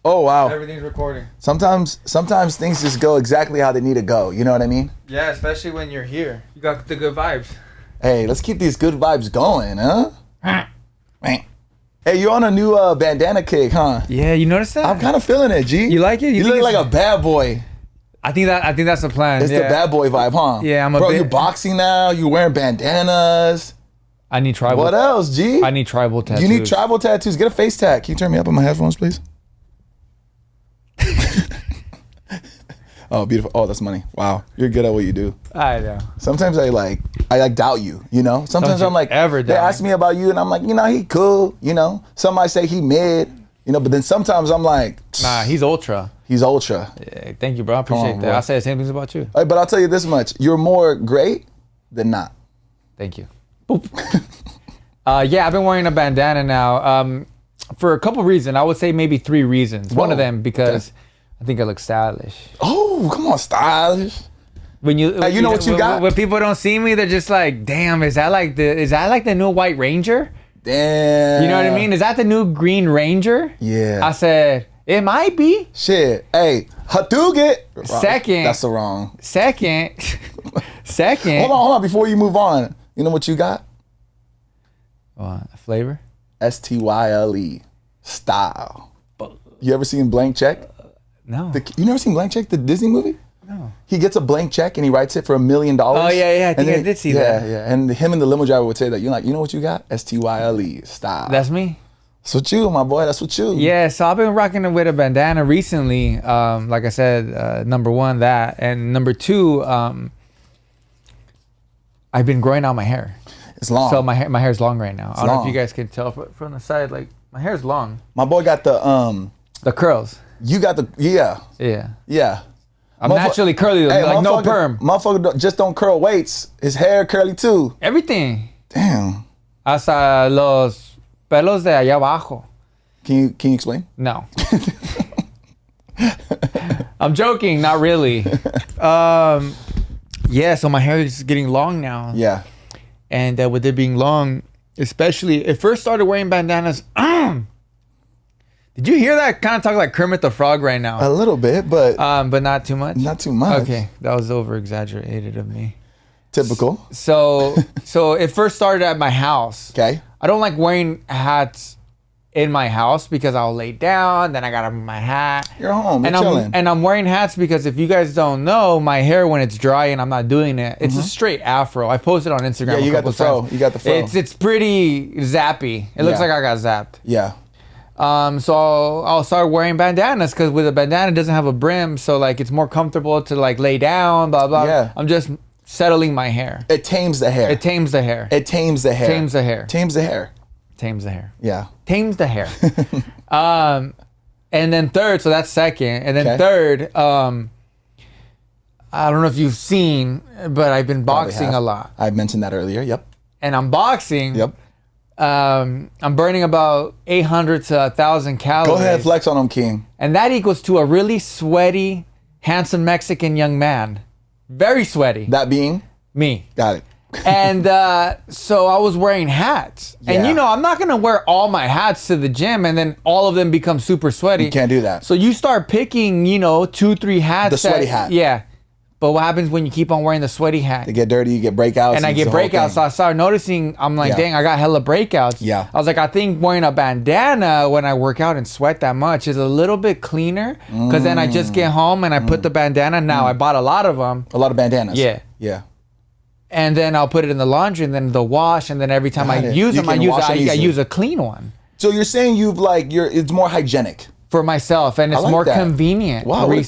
Oh wow. Everything's recording. Sometimes things just go exactly how they need to go. You know what I mean? Yeah, especially when you're here. You got the good vibes. Hey, let's keep these good vibes going, huh? Hey, you're on a new bandana kick, huh? Yeah, you noticed that? I'm kind of feeling it, G. You like it? You look like a bad boy. I think that's the plan. It's the bad boy vibe, huh? Yeah, Bro, you boxing now? You wearing bandanas? I need tribal. What else, G? I need tribal tattoos. You need tribal tattoos. Get a face tat. Can you turn me up on my headphones, please? Oh, beautiful. Oh, that's money. Wow. You're good at what you do. I know. Sometimes I doubt you, you know? Sometimes I'm like, they ask me about you and I'm like, he cool, Some might say he mid, but then sometimes I'm like, nah, he's ultra. He's ultra. Yeah, thank you, bro. I appreciate that. Bro. I say the same things about you. But I'll tell you this much. You're more great than not. Thank you. Yeah, I've been wearing a bandana now for a couple reasons. I would say maybe 3 reasons. Whoa. One of them because I think I look stylish. Oh, come on, stylish. When you know what you got? When people don't see me, they're just like, "Damn, is that like the new White Ranger?" Damn. You know what I mean? Is that the new Green Ranger? Yeah. I said, it might be. Shit. Hey, Hadouget. Second. That's the wrong. Second. Hold on. Before you move on, you know what you got? A flavor? STYLE. Style. You ever seen Blank Check? No. You never seen Blank Check, the Disney movie? No. He gets a blank check and he writes it for $1 million. Oh, yeah. I think I did see that. Yeah. And him and the limo driver would say that. You're like, you know what you got? STYLE. Style. That's me. That's what you, my boy. That's what you. Yeah, so I've been rocking it with a bandana recently. Like I said, number 1, that. And number 2, I've been growing out my hair. It's long. So my hair is long right now. I don't know if you guys can tell from the side. Like, my hair is long. My boy got the curls. You got the, Yeah. I'm naturally curly, though. Like, no perm. Motherfucker just don't curl weights. His hair curly, too. Everything. Damn. Hasta los pelos de allá abajo. Can you explain? No. I'm joking, not really. Yeah, so my hair is getting long now. Yeah. And with it being long, especially, it first started wearing bandanas. Did you hear that? Kind of talk like Kermit the Frog right now. A little bit, but not too much. Not too much. Okay, that was over exaggerated of me. Typical. So it first started at my house. Okay. I don't like wearing hats in my house because I'll lay down, then I gotta move my hat. You're home, you're chilling. And I'm wearing hats because if you guys don't know, my hair when it's dry and I'm not doing it, it's a straight afro. I posted on Instagram. Yeah, you got the fro. You got the fro. It's pretty zappy. It looks like I got zapped. Yeah. So I'll start wearing bandanas because with a bandana it doesn't have a brim, so like it's more comfortable to like lay down, blah blah. Yeah. I'm just settling my hair. It tames the hair. It tames the hair. It tames the hair. Tames the hair. Tames the hair. Tames the hair. Yeah. Tames the hair. And then third, so that's second. And then third, I don't know if you've seen, but I've been boxing a lot. I mentioned that earlier. Yep. And I'm boxing. Yep. I'm burning about 800 to 1,000 calories. Go ahead, flex on them, King. And that equals to a really sweaty, handsome Mexican young man. Very sweaty. That being? Me. Got it. And so I was wearing hats. Yeah. And I'm not going to wear all my hats to the gym and then all of them become super sweaty. You can't do that. So you start picking, 2, 3 hats. The sweaty hat. Yeah. But what happens when you keep on wearing the sweaty hat? They get dirty, you get breakouts. And I get breakouts. So I started noticing, I'm like, dang, I got hella breakouts. Yeah. I was like, I think wearing a bandana when I work out and sweat that much is a little bit cleaner. Because then I just get home and I put the bandana. Now I bought a lot of them. A lot of bandanas. Yeah. Yeah. And then I'll put it in the laundry and then the wash. And then every time I use them, I use a clean one. So you're saying it's more hygienic. For myself. And it's more convenient. Wow, what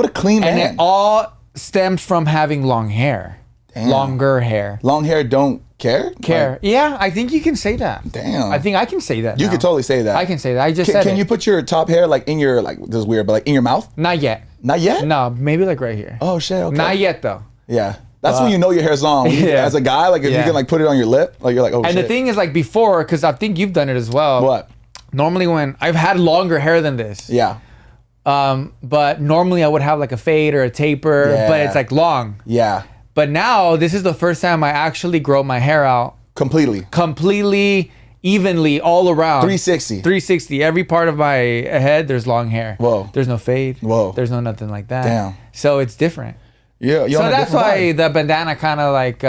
a clean man. And it all stems from having long hair. Damn. Longer hair. Long hair don't care? Yeah, I think you can say that. Damn. I think I can say that. You can totally say that. I can say that. I just said Can you put your top hair like in your, like, this is weird, but like in your mouth? Not yet. Not yet? No, maybe like right here. Oh shit, okay. Not yet though. Yeah. That's when you know your hair's long. As a guy, like if you can like put it on your lip, like you're like, oh shit. And the thing is like before, because I think you've done it as well. What? Normally when I've had longer hair than this. Yeah. But normally I would have like a fade or a taper, but it's like long. Yeah. But now this is the first time I actually grow my hair out. Completely. evenly all around. 360. 360. Every part of my head, there's long hair. Whoa. There's no fade. Whoa. There's no nothing like that. Damn. So it's different. Yeah. So that's why the bandana kind of like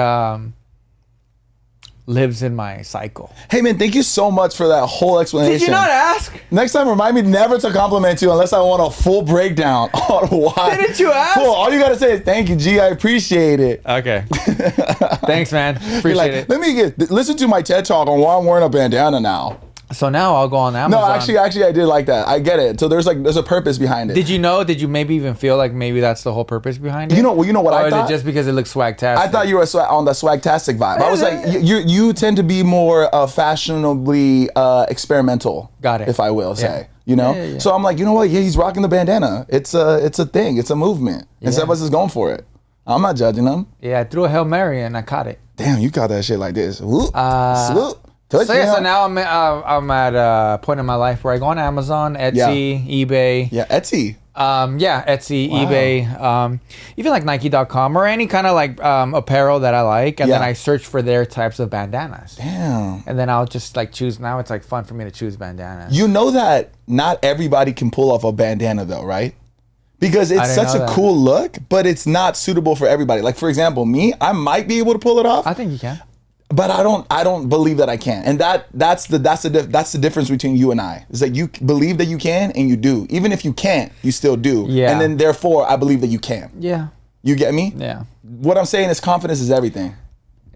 lives in my cycle. Hey man, thank you so much for that whole explanation. Did you not ask? Next time, remind me never to compliment you unless I want a full breakdown on why. Didn't you ask? Cool. All you gotta say is thank you, G. I appreciate it. Okay. Thanks, man. Appreciate it. Let me listen to my TED talk on why I'm wearing a bandana now. So now I'll go on Amazon. No, actually, I did like that. I get it. So there's a purpose behind it. Did you know? Did you maybe even feel like maybe that's the whole purpose behind it? You know what I thought? Or is it just because it looks swagtastic? I thought you were on the swagtastic vibe. I was like, you tend to be more fashionably experimental. Got it. If I will say, you know. Yeah. So I'm like, you know what? Yeah, he's rocking the bandana. It's a thing. It's a movement. And Sebas is going for it. I'm not judging him. Yeah, I threw a Hail Mary and I caught it. Damn, you caught that shit like this. Whoop, swoop. So now I'm at a point in my life where I go on Amazon, Etsy, eBay. Yeah, Etsy. Etsy, eBay, even like Nike.com or any kind of like apparel that I like, and then I search for their types of bandanas. Damn. And then I'll just like choose. Now it's like fun for me to choose bandanas. You know that not everybody can pull off a bandana though, right? Because it's such a cool look, but it's not suitable for everybody. Like for example, me, I might be able to pull it off. I think you can. But I don't believe that I can, and that's the difference between you and I. Is that you believe that you can and you do. Even if you can't, you still do. Yeah. And then therefore, I believe that you can. Yeah. You get me? Yeah. What I'm saying is confidence is everything.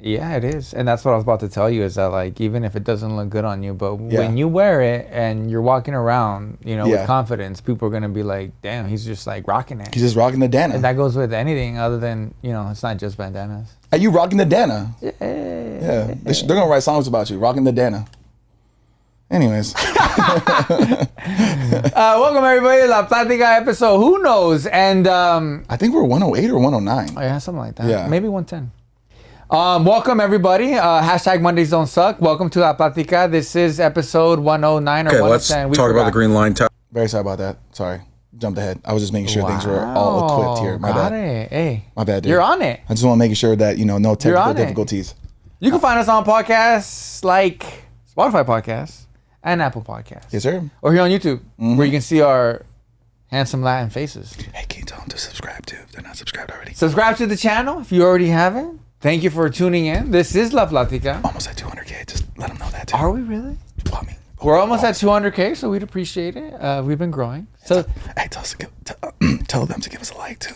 Yeah, it is, and that's what I was about to tell you. Is that like even if it doesn't look good on you, but when you wear it and you're walking around, you know, with confidence, people are gonna be like, "Damn, he's just like rocking it." He's just rocking the bandana. And that goes with anything other than it's not just bandanas. Are you rocking the Dana? Yeah. Yeah. They're gonna write songs about you, rocking the Dana. Anyways. Welcome everybody to La Platica episode. Who knows? And I think we're 108 or 109. Oh yeah, something like that. Yeah. Maybe 110. Welcome everybody. Hashtag Mondays don't suck. Welcome to La Platica. This is episode 109 or 110. Let's talk about the green line. Very sorry about that. Sorry. Jumped ahead. I was just making sure things were all equipped here. My bad. Hey. My bad, dude. You're on it. I just want to make sure that, no technical difficulties. You can find us on podcasts like Spotify podcasts and Apple podcasts. Yes, sir. Or here on YouTube, where you can see our handsome Latin faces. Hey, can you tell them to subscribe too if they're not subscribed already? Subscribe to the channel if you already haven't. Thank you for tuning in. This is La Platica. Almost at 200K. Just let them know that too. Are we really? Well, I mean, we're almost at 200K, so we'd appreciate it. We've been growing. So, hey, tell them to give us a like too.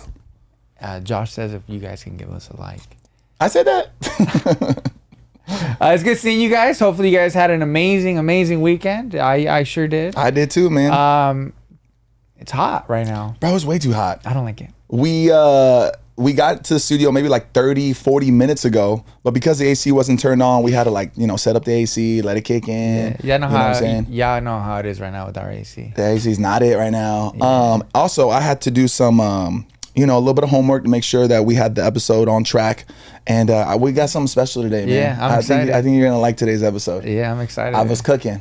Josh says if you guys can give us a like. I said that. It's good seeing you guys. Hopefully you guys had an amazing weekend. I sure did. I did too, man. It's hot right now. Bro, it's way too hot. I don't like it. We got to the studio maybe like 30, 40 minutes ago, but because the AC wasn't turned on, we had to set up the AC, let it kick in. Yeah, I know how it is right now with our AC. The AC's not it right now. Yeah. Also, I had to do some, a little bit of homework to make sure that we had the episode on track. And we got something special today, man. Yeah, I'm excited. I think you're going to like today's episode. Yeah, I'm excited. I was cooking.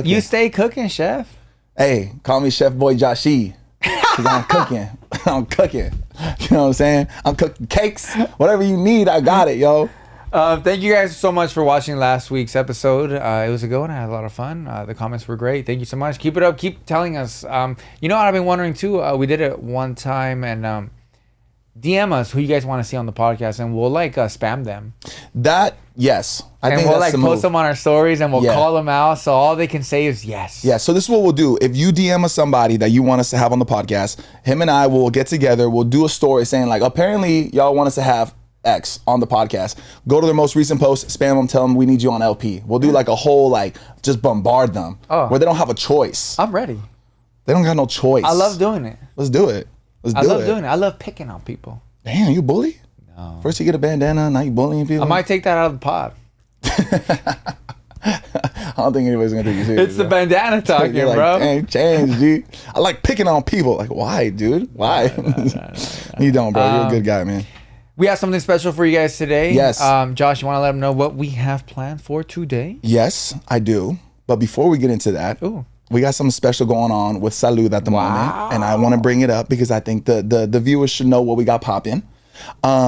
You stay cooking, chef. Hey, call me Chef Boy Joshi. Because I'm cooking. I'm cooking. You know what I'm saying? I'm cooking cakes. Whatever you need, I got it, yo. Thank you guys so much for watching last week's episode. It was a good one. I had a lot of fun. The comments were great. Thank you so much. Keep it up. Keep telling us. You know what I've been wondering too? We did it one time and DM us who you guys want to see on the podcast and we'll spam them. Yes. I think we'll that's the post move. them on our stories and we'll call them out. So all they can say is yes. Yeah. So this is what we'll do. If you DM us somebody that you want us to have on the podcast, him and I will get together. We'll do a story saying apparently y'all want us to have X on the podcast. Go to their most recent post, spam them, tell them we need you on LP. We'll do a whole just bombard them where they don't have a choice. I'm ready. They don't got no choice. I love doing it. Let's do it. I love doing it. I love picking on people. Damn, you bully? No. First you get a bandana, now you bullying people? I might take that out of the pod. I don't think anybody's gonna take you serious. It's the bandana talking, bro. Dang, change, dude. I like picking on people. Why, dude? Why? No. You don't, bro. You're a good guy, man. We have something special for you guys today. Yes. Josh, you want to let them know what we have planned for today? Yes, I do. But before we get into that, we got something special going on with Salud at the moment. And I want to bring it up because I think the viewers should know what we got popping.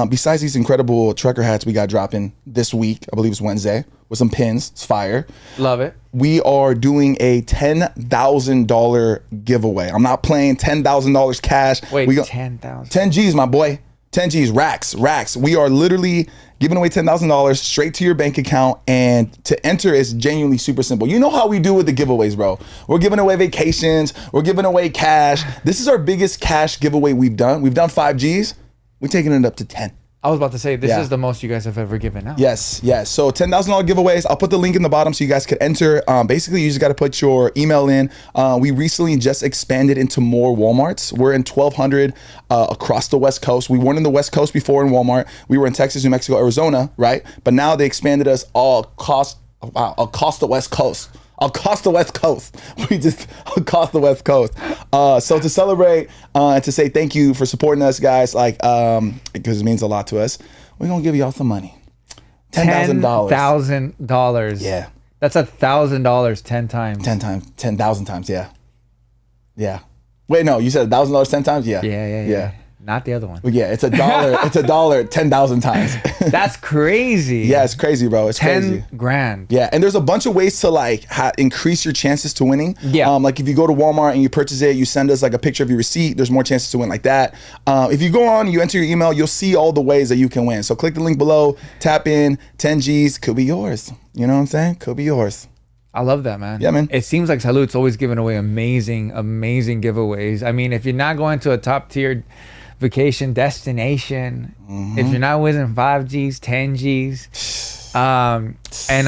Besides these incredible trucker hats we got dropping this week, I believe it's Wednesday, with some pins. It's fire. Love it. We are doing a $10,000 giveaway. I'm not playing $10,000 cash. Wait, 10,000. 10 G's, my boy. 10 G's, racks. We are literally giving away $10,000 straight to your bank account, and to enter is genuinely super simple. You know how we do with the giveaways, bro. We're giving away vacations. We're giving away cash. This is our biggest cash giveaway we've done. We've done 5 G's. We're taking it up to 10. I was about to say, this is the most you guys have ever given out. Yes. So $10,000 giveaways. I'll put the link in the bottom so you guys could enter. Basically, you just got to put your email in. We recently just expanded into more Walmarts. We're in 1,200 across the West Coast. We weren't in the West Coast before in Walmart. We were in Texas, New Mexico, Arizona, right? But now they expanded us across the West Coast. Across the West Coast. We just across the West Coast. So to celebrate and to say thank you for supporting us, guys, like because it means a lot to us, we're gonna give y'all some money. $10,000. $10,000. Yeah. That's $1,000 10 times. 10,000 times. Yeah. Wait, no, you said $1,000 10 times. Yeah. Not the other one. Yeah, it's $1. It's $1 10,000 times. That's crazy. Yeah, it's crazy, bro. It's 10 crazy. grand. Yeah, and there's a bunch of ways to like increase your chances to winning. Yeah. Like if you go to Walmart and you purchase it, you send us like a picture of your receipt. There's more chances to win like that. If you go on, you enter your email, you'll see all the ways that you can win. So click the link below, tap in, 10 G's, could be yours. You know what I'm saying? Could be yours. I love that, man. Yeah, man. It seems like Salud's always giving away amazing giveaways. I mean, if you're not going to a top tier vacation destination, if you're not winning 5 G's, 10 G's, and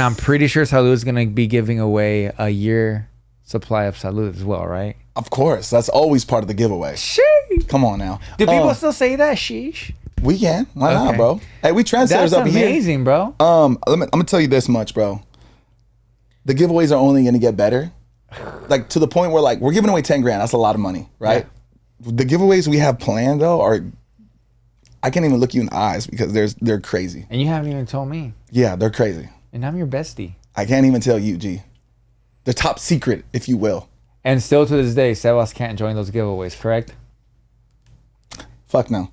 I'm pretty sure Salud's gonna be giving away a year supply of Salud as well, right? Of course, that's always part of the giveaway. Sheesh. Come on now. Do people still say that? Sheesh. We can. Why not, Okay. bro? Hey, we trendsetters That's up here. amazing, bro. I'm gonna tell you this much, bro. The giveaways are only gonna get better, like to the point where like we're giving away 10 grand. That's a lot of money, right? Yeah. The giveaways we have planned though are, I can't even look you in the eyes because they're crazy. And you haven't even told me. Yeah, they're crazy. And I'm your bestie. I can't even tell you, G. They're top secret, if you will. And still to this day, Sebas can't join those giveaways, correct? Fuck no.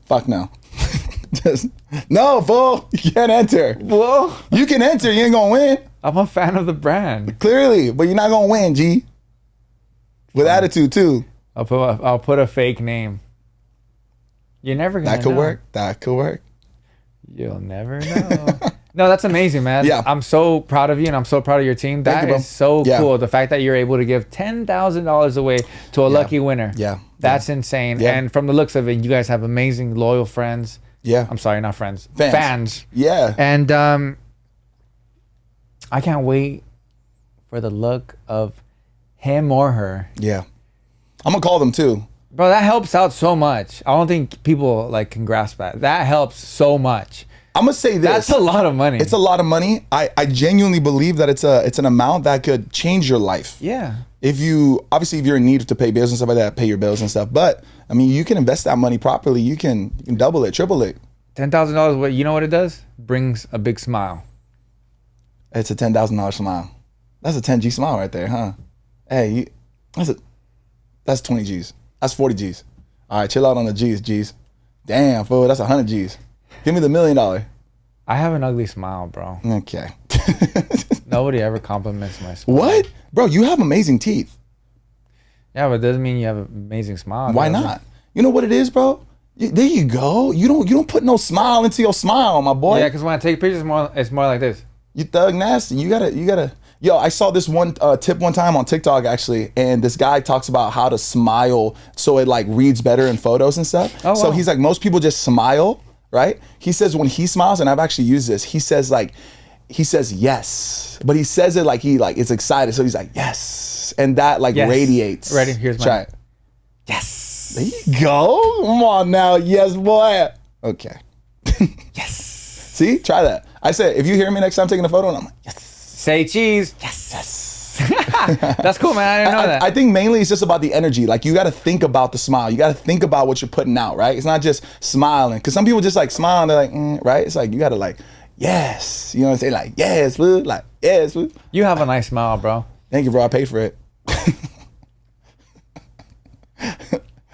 Fuck no. Just no, fool. You can't enter. Whoa. You can enter. You ain't gonna win. I'm a fan of the brand. Clearly, but you're not gonna win, G. With attitude too. I'll put a fake name. You're never gonna That could know. work. That could work. You'll never know. No, that's amazing, man. Yeah. I'm so proud of you, and I'm so proud of your team. Thank That you, bro. is so Yeah. cool. The fact that you're able to give $10,000 away to a lucky winner. Yeah. That's insane. Yeah. And from the looks of it, you guys have amazing, loyal friends. Yeah. I'm sorry, not friends. Fans. Yeah. And I can't wait for the look of him or her. Yeah. I'm gonna call them too. Bro, that helps out so much. I don't think people like can grasp that. That helps so much. I'm gonna say this. That's a lot of money. It's a lot of money. I genuinely believe that it's an amount that could change your life. Yeah. If you're in need to pay bills and stuff like that, pay your bills and stuff. But I mean, you can invest that money properly. You can double it, triple it. $10,000. What you know what it does? Brings a big smile. It's a $10,000 smile. That's a 10 G smile right there, huh? Hey, that's 20 G's. That's 40 G's. All right, chill out on the G's. Damn, fool, that's 100 G's. Give me the $1 million. I have an ugly smile, bro. Okay. Nobody ever compliments my smile. What? Bro, you have amazing teeth. Yeah, but it doesn't mean you have an amazing smile. Why does it? not? You know what it is, bro? There you go. You don't put no smile into your smile, my boy. Yeah, because when I take pictures, it's more like this. You thug nasty. You gotta. Yo, I saw this one tip one time on TikTok actually, and this guy talks about how to smile so it like reads better in photos and stuff. Oh, So wow. he's like, most people just smile, right? He says when he smiles, and I've actually used this. He says yes, but he says it like it's excited. So he's like yes, and that like Yes. radiates. Ready? Here's Try mine. it. Yes. There you go. Come on now, yes boy. Okay. Yes. See, try that. I said if you hear me next time taking a photo, and I'm like yes. Say cheese. Yes. That's cool, man. I didn't know that. I think mainly it's just about the energy. Like you got to think about the smile. You got to think about what you're putting out, right? It's not just smiling. Because some people just like smile and they're like, right? It's like you got to like, yes. You know what I'm saying? Like, yes, boo. Like, yes, boo. You have a nice smile, bro. Thank you, bro. I paid for it.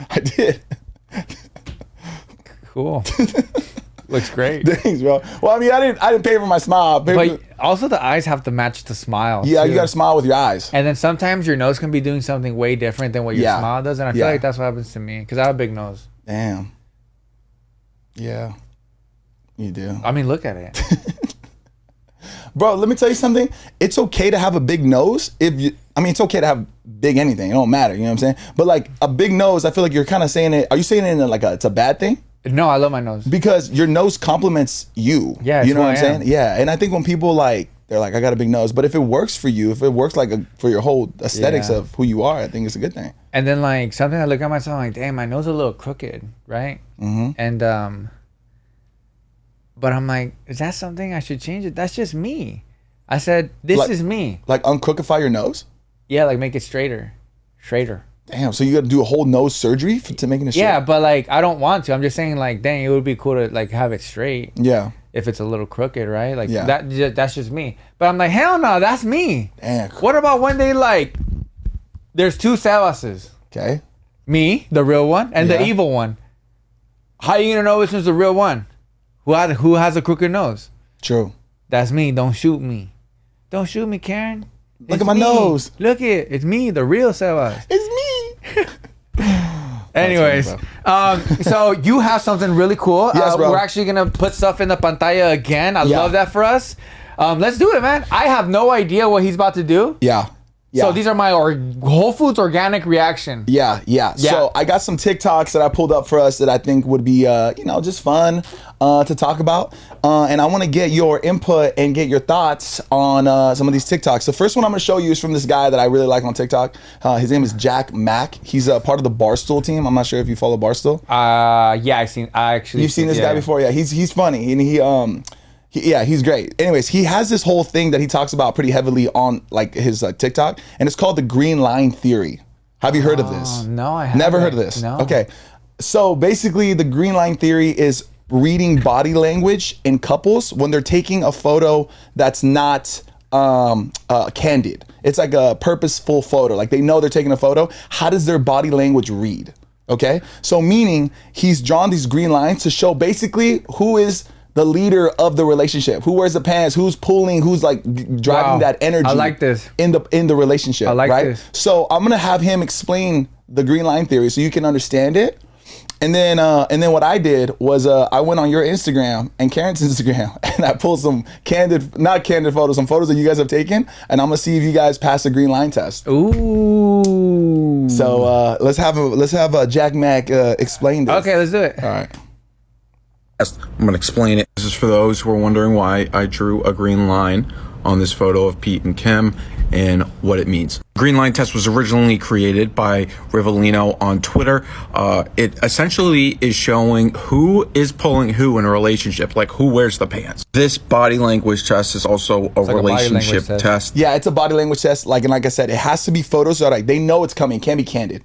I did. Cool. Looks great. Thanks, bro. Well, I mean, I didn't pay for my smile. But also the eyes have to match the smile. Yeah, too. you got to smile with your eyes. And then sometimes your nose can be doing something way different than what your smile does. And I feel like that's what happens to me because I have a big nose. Damn. Yeah, you do. I mean, look at it. Bro, let me tell you something. It's okay to have a big nose it's okay to have big anything. It don't matter, you know what I'm saying? But like a big nose, I feel like you're kind of saying it. Are you saying it in like it's a bad thing? No, I love my nose. Because your nose compliments you. Yeah, you know what I'm saying? Yeah, and I think when people they're like, I got a big nose, but if it works for you, if it works for your whole aesthetics of who you are, I think it's a good thing. And then like something I look at myself like, damn, my nose is a little crooked, right? Mm-hmm. And but I'm like, is that something I should change it? That's just me. I said, this is me. Like uncrookify your nose? Yeah, like make it straighter. Damn, so you got to do a whole nose surgery to making it straight? Yeah, but like I don't want to. I'm just saying like, dang, it would be cool to like have it straight. Yeah. If it's a little crooked, right? Like that's just me. But I'm like, hell no, that's me. Damn. What about when they like, there's two Sebases. Okay. Me, the real one, and the evil one. How are you gonna know which one's the real one? Who has a crooked nose? True. That's me. Don't shoot me. Don't shoot me, Karen. Look at my nose. Look it's me, the real Sebas. It's me. Anyways, so you have something really cool. Yes, bro. We're actually gonna put stuff in the pantalla again. I love that for us. Let's do it, man. I have no idea what he's about to do. Yeah. So these are my Whole Foods organic reaction. Yeah. So I got some TikToks that I pulled up for us that I think would be, just fun to talk about. And I want to get your input and get your thoughts on some of these TikToks. The first one I'm going to show you is from this guy that I really like on TikTok. His name is Jack Mack. He's a part of the Barstool team. I'm not sure if you follow Barstool. You've seen this guy before? Yeah, he's funny, and he's great. Anyways, he has this whole thing that he talks about pretty heavily on like his TikTok, and it's called the green line theory. Have you heard of this? No, I haven't. Never heard of this? No. Okay. So basically the green line theory is reading body language in couples when they're taking a photo that's not candid. It's like a purposeful photo. Like they know they're taking a photo. How does their body language read? Okay. So meaning he's drawn these green lines to show basically who is the leader of the relationship, who wears the pants, who's pulling, who's like driving that energy. I like this in the relationship. I like this. So I'm gonna have him explain the green line theory so you can understand it. And then what I did was I went on your Instagram and Karen's Instagram and I pulled some not candid photos, some photos that you guys have taken, and I'm gonna see if you guys pass the green line test. Ooh. So let's have Jack Mack explain this. Okay, let's do it. All right. I'm going to explain it. This is for those who are wondering why I drew a green line on this photo of Pete and Kim and what it means. Green line test was originally created by Rivellino on Twitter. It essentially is showing who is pulling who in a relationship, like who wears the pants. This body language test is also a relationship test. Yeah, it's a body language test. Like I said, it has to be photos that they know it's coming. Can't be candid.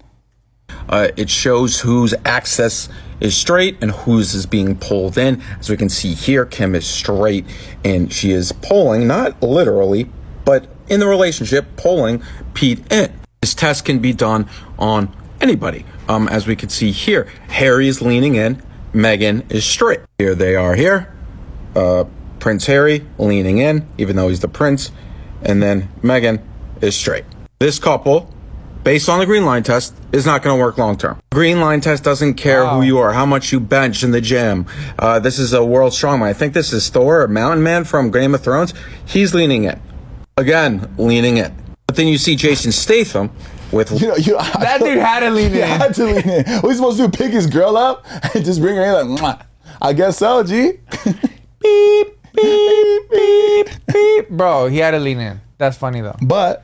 It shows whose axis is straight and whose is being pulled in. As we can see here, Kim is straight and she is pulling, not literally, but in the relationship, pulling Pete in. This test can be done on anybody. As we can see here, Harry is leaning in, Meghan is straight. Here they are here. Prince Harry leaning in, even though he's the prince, and then Meghan is straight. This couple, based on the green line test, is not going to work long term. Green line test doesn't care who you are, how much you bench in the gym. This is a world strongman. I think this is Thor, or Mountain Man from Game of Thrones. He's leaning in. Again, leaning in. But then you see Jason Statham with... that dude had to lean in. He had to lean in. What are you supposed to do, pick his girl up and just bring her in like, mwah. I guess so, G. Beep, beep, beep, beep. Bro, he had to lean in. That's funny though. But...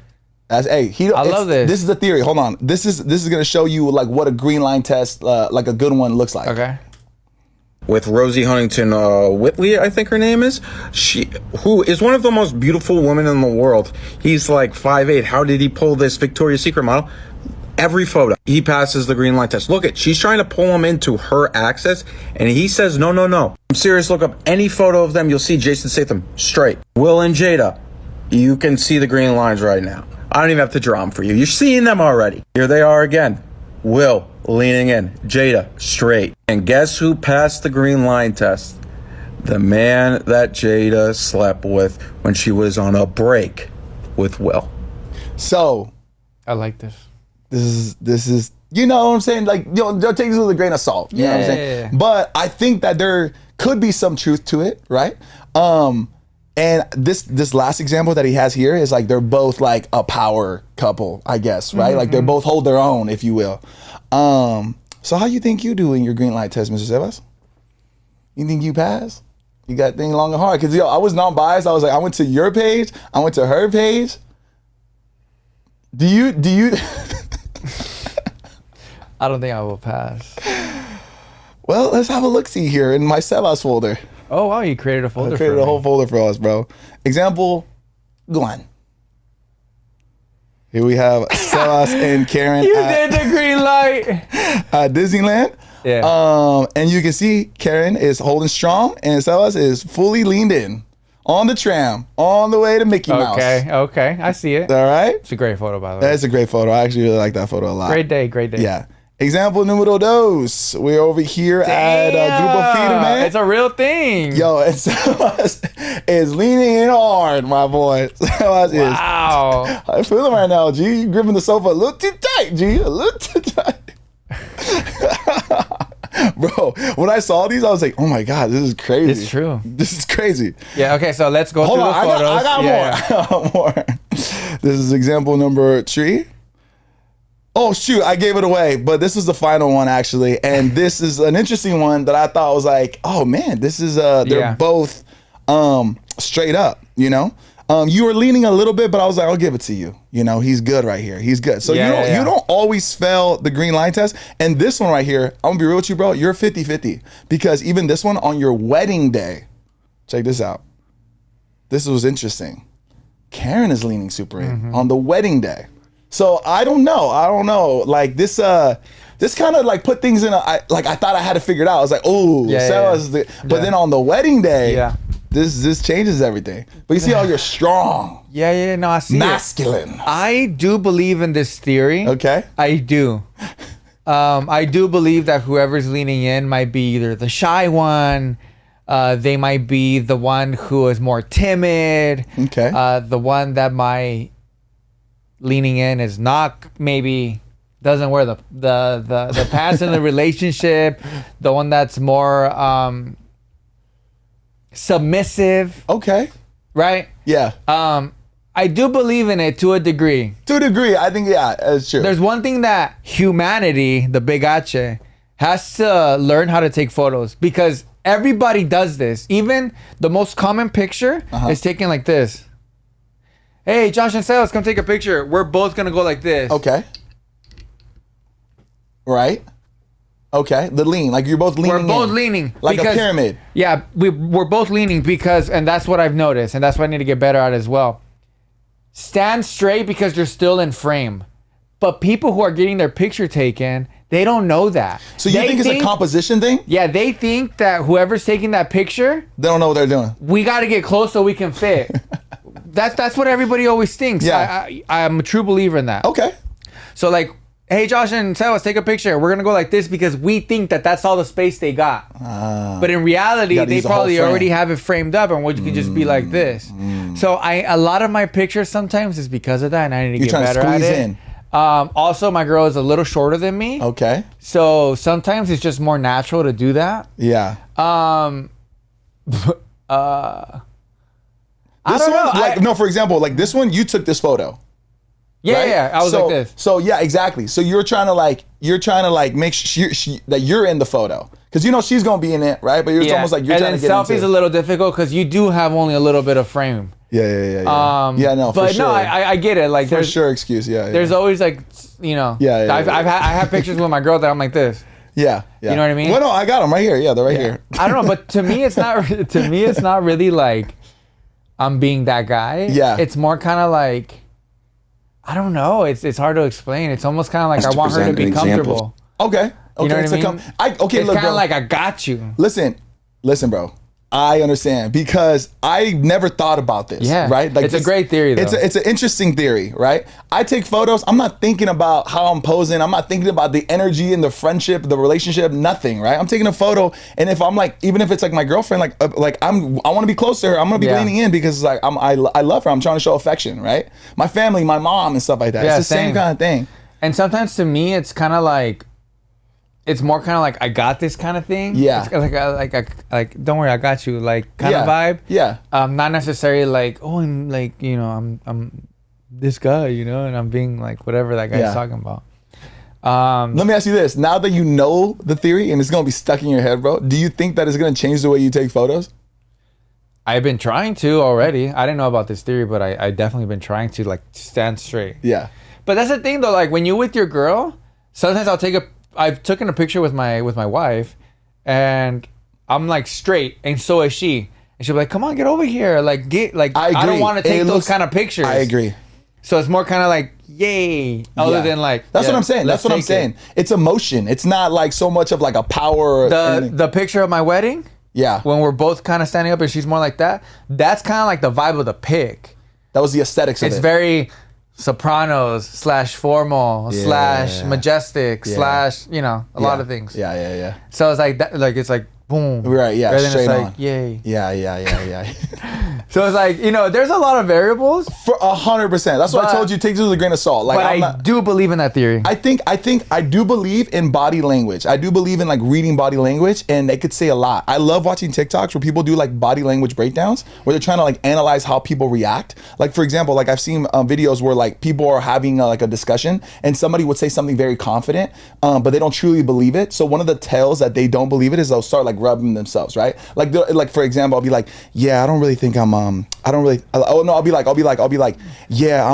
I love this. This is the theory. Hold on. This is going to show you like what a green line test, like a good one, looks like. Okay. With Rosie Huntington Whitley, I think her name is. Who is one of the most beautiful women in the world. He's like 5'8". How did he pull this Victoria's Secret model? Every photo, he passes the green line test. Look at, she's trying to pull him into her axis, and he says, no. I'm serious. Look up any photo of them. You'll see Jason Statham straight. Will and Jada, you can see the green lines right now. I don't even have to draw them for you. You're seeing them already. Here they are again. Will leaning in. Jada, straight. And guess who passed the green line test? The man that Jada slept with when she was on a break with Will. So I like this. This is you know what I'm saying? Like, don't take this with a grain of salt. You know what I'm saying? Yeah. But I think that there could be some truth to it, right? And this last example that he has here is like they're both like a power couple, I guess, right? Like they're both hold their own, if you will. So how you think you do in your green light test, Mr. Sebas? You think you pass? You got things long and hard? Because I was non-biased. I was like, I went to your page, I went to her page. Do you? I don't think I will pass. Well, let's have a look-see here in my Sebas folder. Oh wow, you created a folder. I created a whole folder for us, bro. Example, Glenn. Here we have Sebas and Karen You at did the green light. Disneyland. Yeah. And you can see Karen is holding strong and Sebas is fully leaned in on the tram on the way to Mickey Mouse. Okay, I see it. All right. It's a great photo, by the way. That's a great photo. I actually really like that photo a lot. Great day. Yeah. Example numero dos. We're over here at Grupo Feeder, man. It's a real thing. Yo, and Sebas is leaning in hard, my boy. Sebas Wow. is. I feel him right now, G. You gripping the sofa a little too tight, G. A little too tight. Bro, when I saw these, I was like, oh my God, this is crazy. It's true. This is crazy. Yeah, okay, so let's go Hold through on, the photos. I got more. I got more. This is example number 3. Oh shoot, I gave it away, but this is the final one actually, and this is an interesting one that I thought was like, oh man, this is they're both straight up, you know. You were leaning a little bit, but I was like, I'll give it to you. You know, he's good right here. He's good. So you don't always fail the green line test. And this one right here, I'm gonna be real with you, bro. You're 50-50 because even this one on your wedding day, check this out. This was interesting. Karen is leaning super in on the wedding day. So I don't know. Like this kind of like put things in I thought I had it figured out. I was like, oh, but then on the wedding day, this changes everything. But you see how you're strong. No, I see masculine. I do believe in this theory. Okay. I do. I do believe that whoever's leaning in might be either the shy one, they might be the one who is more timid. Okay. The one that might leaning in is not maybe doesn't wear the pants in the relationship. The one that's more submissive. Okay. Right? Yeah. I do believe in it to a degree. To a degree, I think it's true. There's one thing that humanity, the big H, has to learn how to take photos because everybody does this. Even the most common picture is taken like this. Hey, Josh and Sales, come take a picture. We're both gonna go like this. Okay. Right. Okay. The lean, like you're both leaning. We're both leaning like a pyramid. Yeah, we're both leaning because, and that's what I've noticed, and that's what I need to get better at as well. Stand straight because you're still in frame, but people who are getting their picture taken, they don't know that. So you think it's a composition thing? Yeah, they think that whoever's taking that picture, they don't know what they're doing. We got to get close so we can fit. That's what everybody always thinks. Yeah. I'm a true believer in that. Okay. So like, hey, Josh and Sarah, let's take a picture. We're going to go like this because we think that that's all the space they got. But in reality, they probably already have it framed up and we could just be like this. So a lot of my pictures sometimes is because of that and I need to get better at it. In. Also, my girl is a little shorter than me. Okay. So sometimes it's just more natural to do that. Yeah. I don't know. Like, no, for example, like this one, you took this photo. Yeah, right? yeah. I was like this. So yeah, exactly. So you're trying to make sure that you're in the photo. Because you know she's gonna be in it, right? But it's almost like you're trying to get into it. Selfie's a little difficult because you do have only a little bit of frame. Yeah. Yeah, no, but for sure. no, I get it. Like for sure excuse, yeah. There's always like, you know. Yeah. I have pictures with my girl that I'm like this. Yeah. You know what I mean? Well, no, I got them right here. Yeah, they're right here. I don't know, but to me, it's not. To me, it's not really like I'm being that guy. Yeah. It's more kind of like, I don't know. It's hard to explain. It's almost kind of like I want her to be comfortable. Okay. You know what I mean? It's look, kind of like I got you. Listen, bro. I understand because I never thought about this. Yeah. Right. Like it's a great theory, though. It's an interesting theory, right? I take photos. I'm not thinking about how I'm posing. I'm not thinking about the energy and the friendship, the relationship, nothing, right? I'm taking a photo, and if I'm like, even if it's like my girlfriend, like I want to be close to her. I'm gonna be leaning in because like I love her. I'm trying to show affection, right? My family, my mom, and stuff like that. Yeah, it's the same kind of thing. And sometimes to me, it's kind of like, it's more kind of like I got this kind of thing. Yeah. It's like don't worry, I got you. Like kind of vibe. Yeah. Not necessarily like, oh, I'm like, you know, I'm this guy, you know, and I'm being like whatever that guy's talking about. Let me ask you this: now that you know the theory and it's gonna be stuck in your head, bro, do you think that it's gonna change the way you take photos? I've been trying to already. I didn't know about this theory, but I definitely been trying to like stand straight. Yeah. But that's the thing though, like when you're with your girl, sometimes I've taken a picture with my wife, and I'm like straight, and so is she. And she'll be like, "Come on, get over here!" Like I don't want to take those kind of pictures. I agree. So it's more kind of like, yay, other than like. That's what I'm saying. That's what I'm saying. It's emotion. It's not like so much of like a power. The picture of my wedding. Yeah. When we're both kind of standing up and she's more like that. That's kind of like the vibe of the pic. That was the aesthetics of it. It's very Sopranos / formal / majestic / you know, a lot of things. Yeah. So it's like that, like it's like boom. Right, yeah, Rather than straight it's on. like, yay. Yeah. So it's like, you know, there's a lot of variables. For 100%. That's why I told you take this with a grain of salt. Like, but I do believe in that theory. I think I do believe in body language. I do believe in like reading body language, and they could say a lot. I love watching TikToks where people do like body language breakdowns where they're trying to like analyze how people react. Like for example, like I've seen videos where like people are having like a discussion and somebody would say something very confident, but they don't truly believe it. So one of the tells that they don't believe it is they'll start like rubbing themselves, right? Like for example, I'll be like, yeah, I don't really think I'll be like, yeah,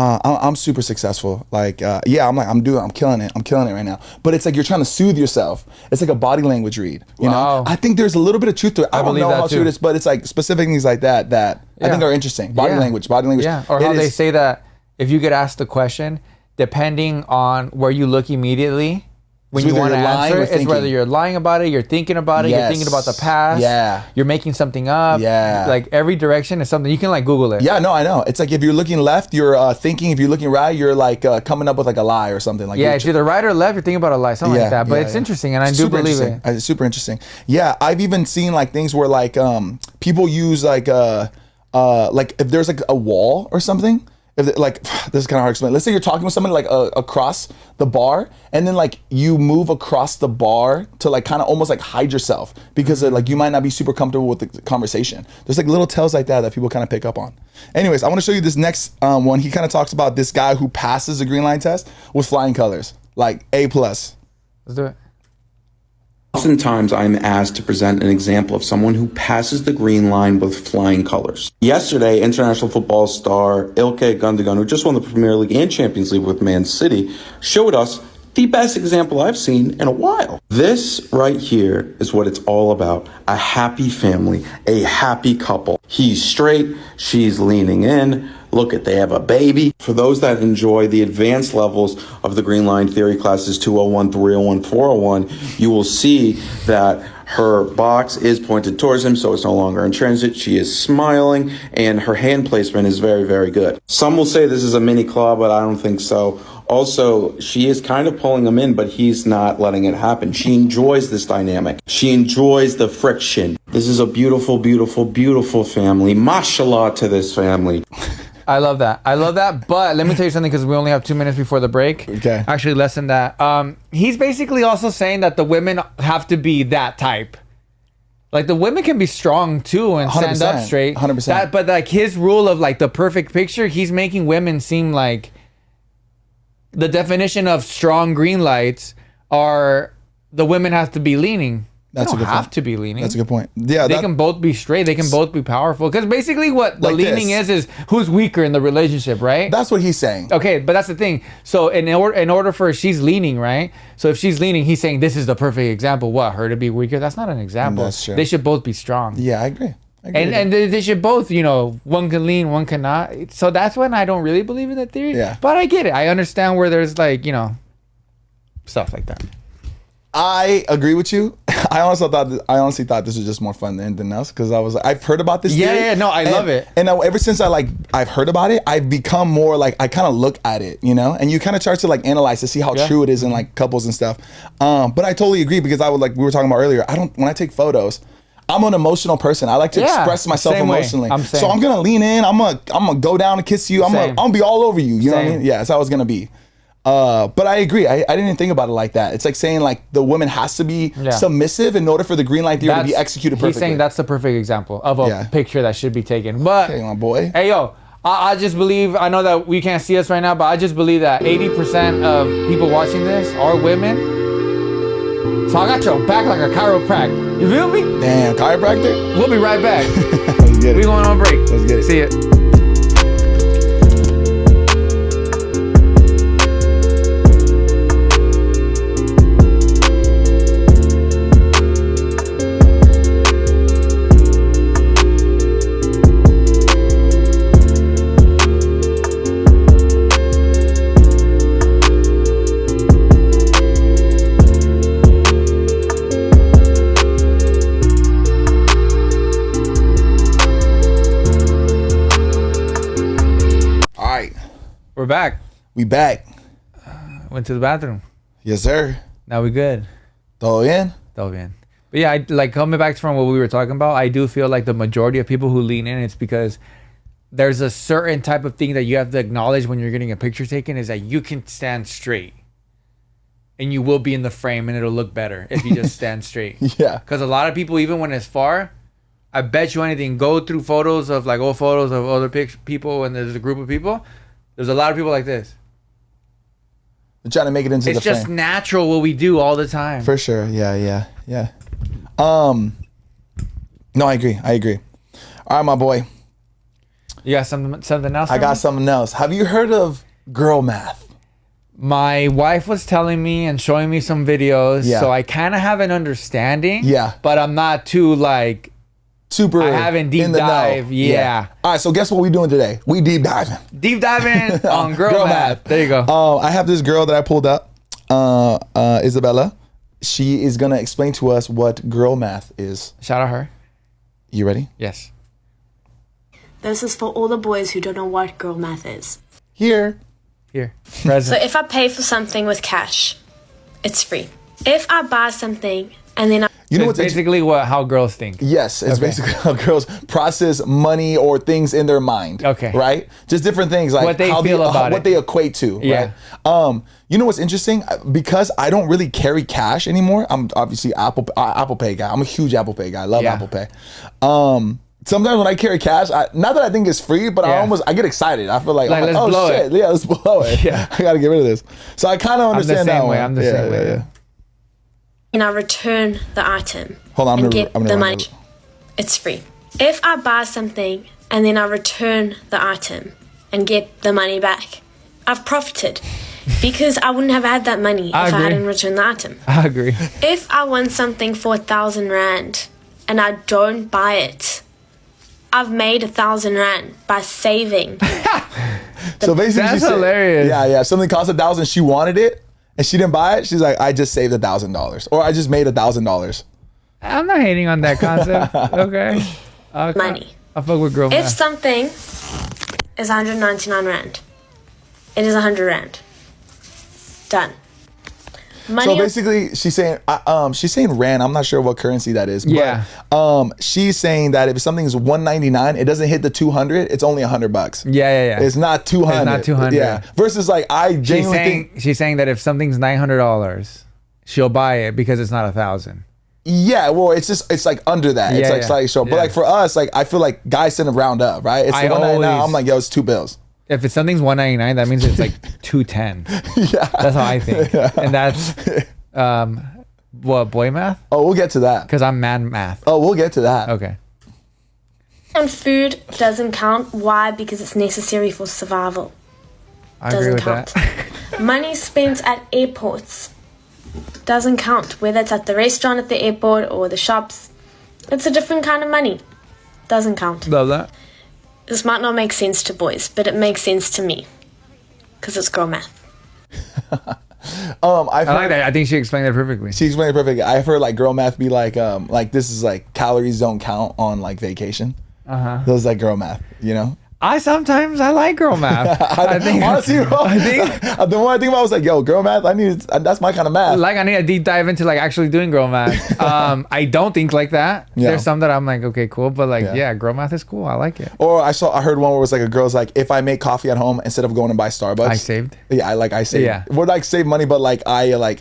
I'm super successful. Like, yeah, I'm killing it right now. But it's like you're trying to soothe yourself. It's like a body language read. You know, I think there's a little bit of truth to it. I don't know how true it is, but it's like specific things like that I think are interesting. Body language. Yeah, or how they say that if you get asked the question, depending on where you look immediately. When you want to answer, it's whether you're lying about it, you're thinking about it, you're thinking about the past, you're making something up. Like every direction is something. You can like Google it. Yeah, no, I know. It's like if you're looking left, you're thinking. If you're looking right, you're like coming up with like a lie or something. Like it's either right or left. You're thinking about a lie, something like that. But it's interesting, and I do believe it. It's super interesting. Yeah, I've even seen like things where like people use like if there's like a wall or something. If like this is kind of hard to explain. Let's say you're talking with somebody like across the bar, and then like you move across the bar to like kind of almost like hide yourself because like you might not be super comfortable with the conversation. There's like little tells like that people kind of pick up on. Anyways, I want to show you this next one. He kind of talks about this guy who passes the green line test with flying colors, like A+. Let's do it. Oftentimes, I'm asked to present an example of someone who passes the green line with flying colors. Yesterday, international football star Ilkay Gundogan, who just won the Premier League and Champions League with Man City, showed us the best example I've seen in a while. This right here is what it's all about. A happy family, a happy couple. He's straight, she's leaning in. Look at, they have a baby. For those that enjoy the advanced levels of the Green Line Theory classes 201, 301, 401, you will see that her box is pointed towards him, so it's no longer in transit. She is smiling, and her hand placement is very, very good. Some will say this is a mini claw, but I don't think so. Also, she is kind of pulling him in, but he's not letting it happen. She enjoys this dynamic. She enjoys the friction. This is a beautiful, beautiful, beautiful family. Mashallah to this family. I love that. But let me tell you something, because we only have 2 minutes before the break. Okay. Actually, less than that. He's basically also saying that the women have to be that type. Like the women can be strong too and stand up straight. 100%. But like his rule of like the perfect picture, he's making women seem like the definition of strong green lights are the women have to be leaning. That's they a don't good have point. to be leaning. That's a good point. Yeah, they can both be straight. They can both be powerful. Because basically, what the like leaning is who's weaker in the relationship, right? That's what he's saying. Okay, but that's the thing. So in order for she's leaning, right? So if she's leaning, he's saying this is the perfect example. What, her to be weaker? That's not an example. That's true. They should both be strong. Yeah, I agree. And they should both, you know, one can lean, one cannot. So that's when I don't really believe in that theory. Yeah. But I get it. I understand where there's like, you know, stuff like that. I agree with you. I honestly thought this was just more fun than anything else because I was like, I've heard about this. Yeah, no, I love it. And ever since I've heard about it, I've become more like I kind of look at it, you know, and you kind of start to like analyze to see how true it is in like couples and stuff. But I totally agree because I would like we were talking about earlier. When I take photos, I'm an emotional person. I like to express myself emotionally. So I'm gonna lean in. I'm gonna go down and kiss you. I'm gonna be all over you. You know what I mean? Yeah, that's how it's gonna be. But I agree. I didn't even think about it like that. It's like saying like the woman has to be submissive in order for the green light theory to be executed perfectly. He's saying that's the perfect example of a picture that should be taken. But okay, my boy. Hey yo, I just believe, I know that we can't see us right now, but I just believe that 80% of people watching this are women. So I got your back like a chiropractor. You feel me? Damn, chiropractor? We'll be right back. Let's get it. We going on break. Let's get it. See it. We're back. We back. Went to the bathroom. Yes, sir. Now we good. Todo bien? Todo bien. But yeah, like coming back from what we were talking about, I do feel like the majority of people who lean in, it's because there's a certain type of thing that you have to acknowledge when you're getting a picture taken is that you can stand straight. And you will be in the frame and it'll look better if you just stand straight. Yeah. Because a lot of people, even when it's far, I bet you anything, go through photos of like old photos of other people and there's a group of people. There's a lot of people like this. They're trying to make it into the frame. It's just natural what we do all the time. For sure. Yeah. No, I agree. All right, my boy. You got something else? I got something else. Have you heard of girl math? My wife was telling me and showing me some videos, so I kind of have an understanding. Yeah. But I'm not too like super. I haven't deep dive. Yeah. All right. So guess what we doing today? We deep diving. Deep diving on girl math. There you go. I have this girl that I pulled up, Isabella. She is gonna explain to us what girl math is. Shout out her. You ready? Yes. This is for all the boys who don't know what girl math is. Here. Present. So if I pay for something with cash, it's free. If I buy something and then You know it's what's basically how girls think. Yes, it's basically how girls process money or things in their mind. Okay. Right? Just different things like what they feel about what they equate to. Yeah. Right? You know what's interesting? Because I don't really carry cash anymore. I'm obviously Apple Pay guy. I'm a huge Apple Pay guy. I love Apple Pay. Sometimes when I carry cash, not that I think it's free, but I get excited. I feel like I'm let's oh blow shit, it. Yeah, let's blow it. Yeah. I gotta get rid of this. So I kind of understand that one. I'm the same way. Yeah. and I return the item Hold on, and get the money, it's free. If I buy something and then I return the item and get the money back, I've profited because I wouldn't have had that money if I hadn't returned the item. I agree. If I want something for 1,000 Rand and I don't buy it, I've made 1,000 Rand by saving. So basically, that's hilarious. Yeah. Something cost 1,000. She wanted it, and she didn't buy it. She's like, I just saved $1,000, or I just made $1,000. I'm not hating on that concept. Okay. Money. I fuck with girl If math. something is 199 Rand, it is 100 Rand. Done. Money. So basically, she's saying rand. I'm not sure what currency that is. Yeah. But she's saying that if something is 199, it doesn't hit the 200. It's only $100. Yeah. It's not 200. It's not 200. Yeah. Versus like I genuinely think she's saying that if something's $900, she'll buy it because it's not 1,000. Yeah, well, it's like under that. It's like slightly short. But like for us, like I feel like guys tend to round up, right? It's 199. I'm like, yo, it's 2 bills. If something's 199, that means it's like 210. Yeah, that's how I think. Yeah. And that's what, boy math? Oh, we'll get to that. Because I'm man math. Oh, we'll get to that. Okay. And food doesn't count. Why? Because it's necessary for survival. I agree with that. Money spent at airports doesn't count. Whether it's at the restaurant at the airport or the shops, it's a different kind of money. Doesn't count. Love that. This might not make sense to boys, but it makes sense to me. Because it's girl math. I've I like heard, that. I think she explained it perfectly. she explained it perfectly. I've heard like girl math be like this is like calories don't count on like vacation. Those like girl math, you know. I like girl math. I think honestly, bro, the more I think about it, I was like, yo, girl math, that's my kind of math. like I need a deep dive into like actually doing girl math. I don't think like that. Yeah. There's some that I'm like, okay, cool, but like, yeah, girl math is cool. I like it. Or I heard one where it was like a girl's like, if I make coffee at home instead of going and buy Starbucks, I saved. Yeah, I saved. Yeah. Would like save money, but like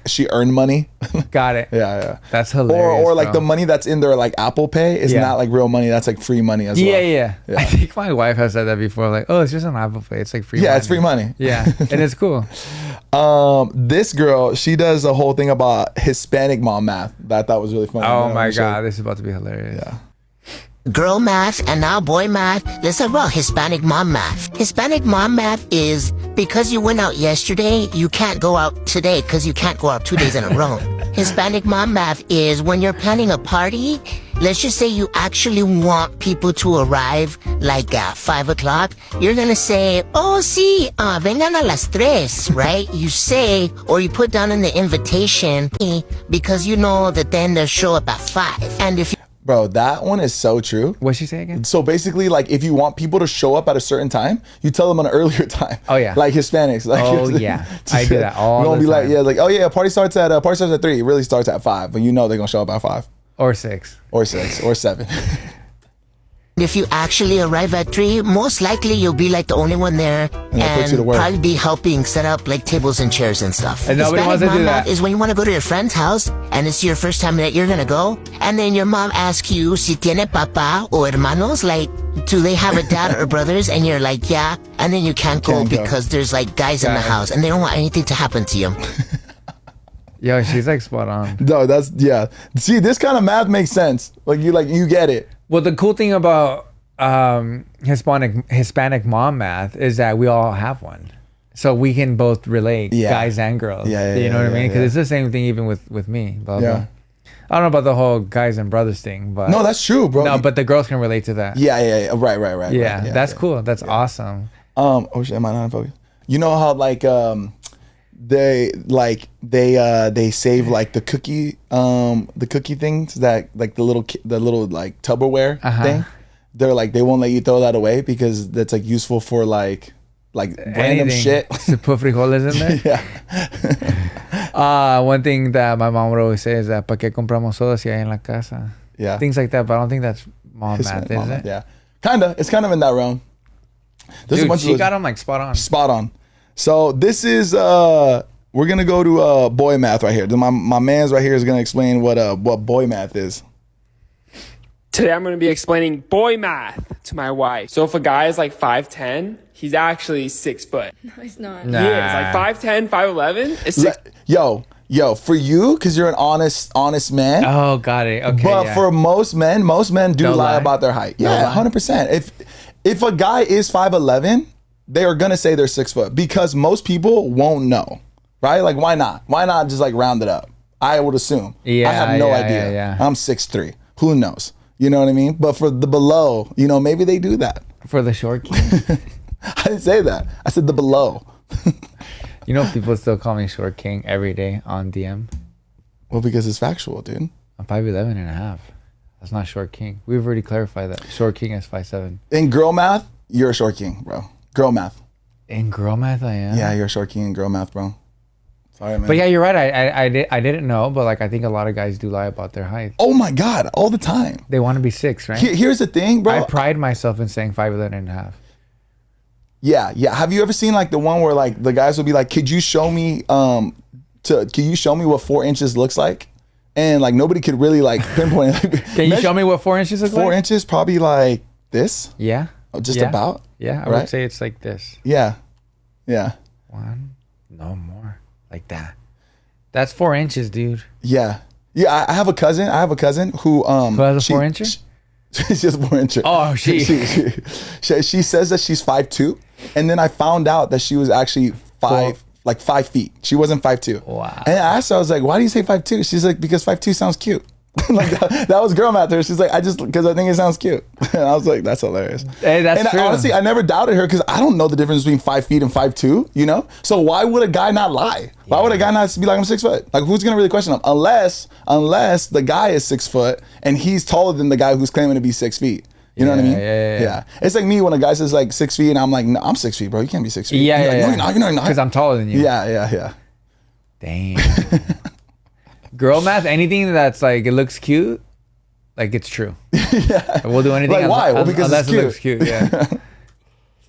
she earned money. Got it. Yeah. That's hilarious. Or like bro. the money that's in their like Apple Pay is not like real money. That's like free money as well. Yeah. I think my wife has said that before. Like, oh, it's just an Apple Pay. It's like free. Yeah, money. it's free money. Yeah, and it's cool. This girl, she does a whole thing about Hispanic mom math that I thought was really funny. Oh my god, this is about to be hilarious. Yeah. Girl math and now boy math. Let's talk about Hispanic mom math. Hispanic mom math is because you went out yesterday, you can't go out today because you can't go out 2 days in a row. Hispanic mom math is when you're planning a party, let's just say you actually want people to arrive like at 5 o'clock. You're gonna say, oh, sí, vengan a las 3, right? You say, or you put down in the invitation because you know that then they'll show up at 5. And if Bro, that one is so true. What'd she say again? So basically, like, if you want people to show up at a certain time, you tell them an earlier time. Oh, yeah. Like Hispanics. Like, Oh, yeah. I do that all We're gonna the be like, time. yeah, like, oh yeah, party starts at 3. It really starts at 5, but you know they're gonna show up at 5 Or 6. or 6 or 7. If you actually arrive at 3, most likely you'll be like the only one there they'll put you to work. probably be helping set up like tables and chairs and stuff. And nobody wants to Hispanic do mom that. math is when you want to go to your friend's house and it's your first time that you're gonna go, and then your mom asks you si tiene papá o hermanos, like do they have a dad or brothers, and you're like yeah, and then you can't go Can't go. because there's like guys in the house and they don't want anything to happen to you. Yo, she's like spot on. No, that's yeah. See, this kind of math makes sense. Like you get it. Well, the cool thing about Hispanic mom math is that we all have one, so we can both relate, Yeah. guys and girls. Yeah, you know what I mean? Because yeah. it's the same thing even with me. Blah, Yeah. blah. I don't know about the whole guys and brothers thing, but No, that's true, bro. no, but the girls can relate to that. yeah. Right. Yeah, right. that's cool. That's awesome. Oh shit, am I not in focus? You know how like they save like the cookie things that like the little like Tupperware thing. They're like they won't let you throw that away because that's like useful for like random Anything shit. to put frijoles in there. Yeah. One thing that my mom would always say is that ¿para qué compramos soda si hay en la casa? Yeah. Things like that, but I don't think that's mom Hispanic math, is mama, it? Yeah. Kinda. It's kind of in that realm. There's Dude, a bunch she of got them like spot on. spot on. So this is we're gonna go to boy math right here. My man's right here is gonna explain what boy math is. Today I'm going to be explaining boy math to my wife. So if a guy is like 5'10", he's actually 6 foot. No, it's not. Nah. He is like 5'10", 5'11". It's 6. Yo, for you, because you're an honest man. Oh, got it. Okay. But yeah. for most men do They'll lie lie. about their height. They'll Yeah, lie. 100%. If a guy is 5'11", they are gonna say they're 6 foot because most people won't know, right? Like, why not? Why not just like round it up? I would assume. Yeah, I have no yeah, idea. yeah. I'm 6'3". Who knows? You know what I mean? But for the below, maybe they do that. for the short king. I didn't say that. I said the below. You know, people still call me short king every day on DM. Well, because it's factual, dude. I'm 5'11" and a half. That's not short king. We've already clarified that. Short king is 5'7". In girl math, you're a short king, bro. Girl math. In girl math, I am. Yeah, you're a short king in girl math, bro. Sorry, man. But yeah, you're right. I didn't know, but like I think a lot of guys do lie about their height. Oh my God, all the time. They want to be 6, right? Here's the thing, bro. I pride myself in saying 5'11" and a half. Yeah. Have you ever seen like the one where like the guys will be like, could you show me what 4 inches looks like? And like nobody could really like pinpoint it. Can you show me what 4 inches look 4 like? inches, probably like this. Yeah. Just Yeah. about. Yeah, I Right? would say it's like this. Yeah. 1, no more, like that. That's 4 inches, dude. Yeah. I have a cousin. Who Who has a 4 incher? She's just 4 incher. Oh, she says that she's 5'2", and then I found out that she was actually 5 feet. She wasn't 5'2". Wow. And I asked her, I was like, why do you say 5'2"? She's like, because 5'2" sounds cute. Like that was girl math to her. She's like, because I think it sounds cute. And I was like, that's hilarious. Hey, that's and true. Honestly, I never doubted her because I don't know the difference between 5 feet and 5'2", you know? So why would a guy not lie? Why would a guy not be like, I'm 6 foot? Like, who's gonna really question him? Unless the guy is 6 foot and he's taller than the guy who's claiming to be 6 feet. You know what I mean? Yeah. It's like me when a guy says like 6 feet and I'm like, no, I'm 6 feet, bro. You can't be 6 feet. Yeah, You're yeah, like, no, you're not. Because I'm taller than you. Yeah. Damn. Girl math, anything that's like, it looks cute, like it's true. Yeah. We'll do anything. Like, why? Well, because unless it's cute. it looks cute. Yeah.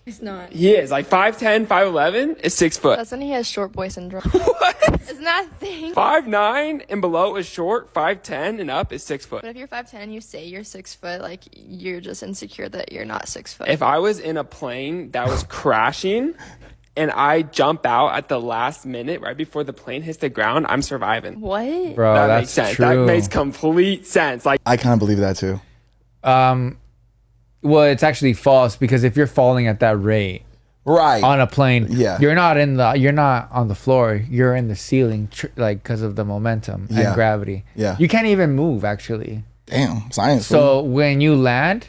He's not. He is like 5'10", 5'11", is 6 foot. That's when he has short boy syndrome. What? Isn't that a thing? 5'9" and below is short. 5'10" and up is 6 foot. But if you're 5'10" and you say you're 6 foot, like you're just insecure that you're not 6 foot. If I was in a plane that was crashing and I jump out at the last minute right before the plane hits the ground, I'm surviving. What? Bro, That that's makes sense. true. That makes complete sense. Like, I kind of believe that too. Well, it's actually false because if you're falling at that rate Right. on a plane, Yeah. you're not on the floor. You're in the ceiling, like because of the momentum Yeah. and gravity. Yeah. You can't even move actually. Damn, science. So when you land,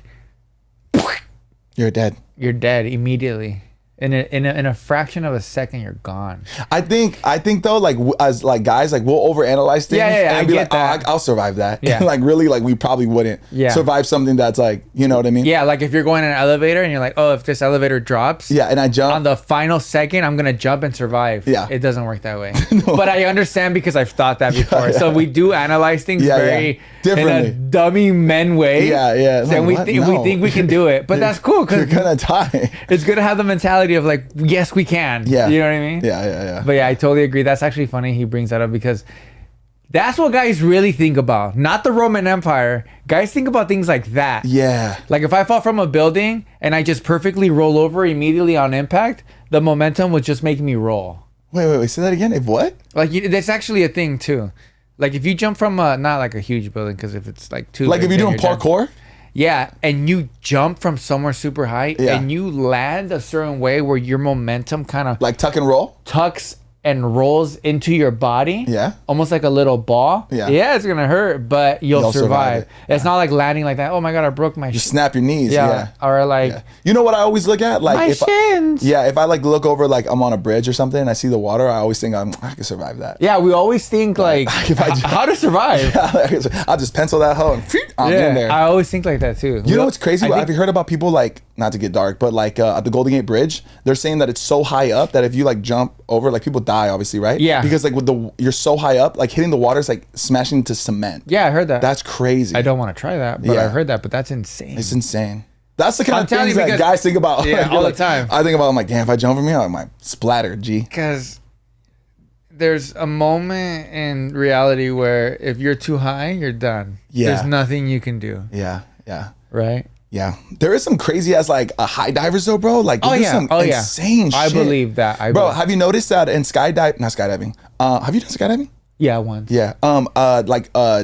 you're dead. you're dead immediately. In a fraction of a second, you're gone. I think though, like as like guys, like we'll overanalyze things. Yeah, and I be get like, that. I'll survive that. Yeah. Like really, like we probably wouldn't Yeah. survive something that's like, you know what I mean? Yeah, like if you're going in an elevator and you're like, oh, if this elevator drops, Yeah, and I jump. on the final second, I'm gonna jump and survive. Yeah. It doesn't work that way. But I understand because I've thought that before. Yeah. So we do analyze things Yeah, very yeah. Differently. in a dummy men way. Yeah. And Like, we what? think No. we think we can do it. But that's cool You're because gonna die. it's good to have the mentality of like, yes, we can. Yeah. You know what I mean? Yeah. But yeah, I totally agree. That's actually funny he brings that up because that's what guys really think about. Not the Roman Empire. Guys think about things like that. Yeah. Like if I fall from a building and I just perfectly roll over immediately on impact, the momentum would just make me roll. Wait. Say that again. If what? Like that's actually a thing too. Like if you jump from not like a huge building, because if it's like too Like big, if you're then doing parkour? yeah, and you jump from somewhere super high Yeah. and you land a certain way where your momentum kind of Like tuck and roll? tucks and rolls into your body. Yeah. Almost like a little ball. Yeah. Yeah, it's gonna hurt, but you'll survive. it. It's not like landing like that. Oh my god, I broke my You snap your knees. Yeah. Or like You know what I always look at? Like my if shins. if I like look over like I'm on a bridge or something and I see the water, I always think I can survive that. Yeah, we always think like if I how to survive. I'll just pencil that hoe and I'm in there. I always think like that too. You know what's crazy? I think- Have you heard about people like, not to get dark, but like at the Golden Gate Bridge, they're saying that it's so high up that if you like jump over, like people die, obviously, right? Yeah. Because like you're so high up, like hitting the water is like smashing into cement. Yeah, I heard that. That's crazy. I don't want to try that, but Yeah. I've heard that. But that's insane. It's insane. That's the kind I'm of telling things you that because- guys think about. Yeah, Like, all the like, time. I think about, I'm like, damn, if I jump from here, I might splatter, G. Because there's a moment in reality where if you're too high, you're done. Yeah. There's nothing you can do. Yeah. Right? Yeah. There is some crazy ass like high divers though, bro. Like Oh there's yeah. some Oh yeah. insane I shit. believe that. Bro, have you noticed that in not skydiving? Have you done skydiving? Yeah, once. Yeah.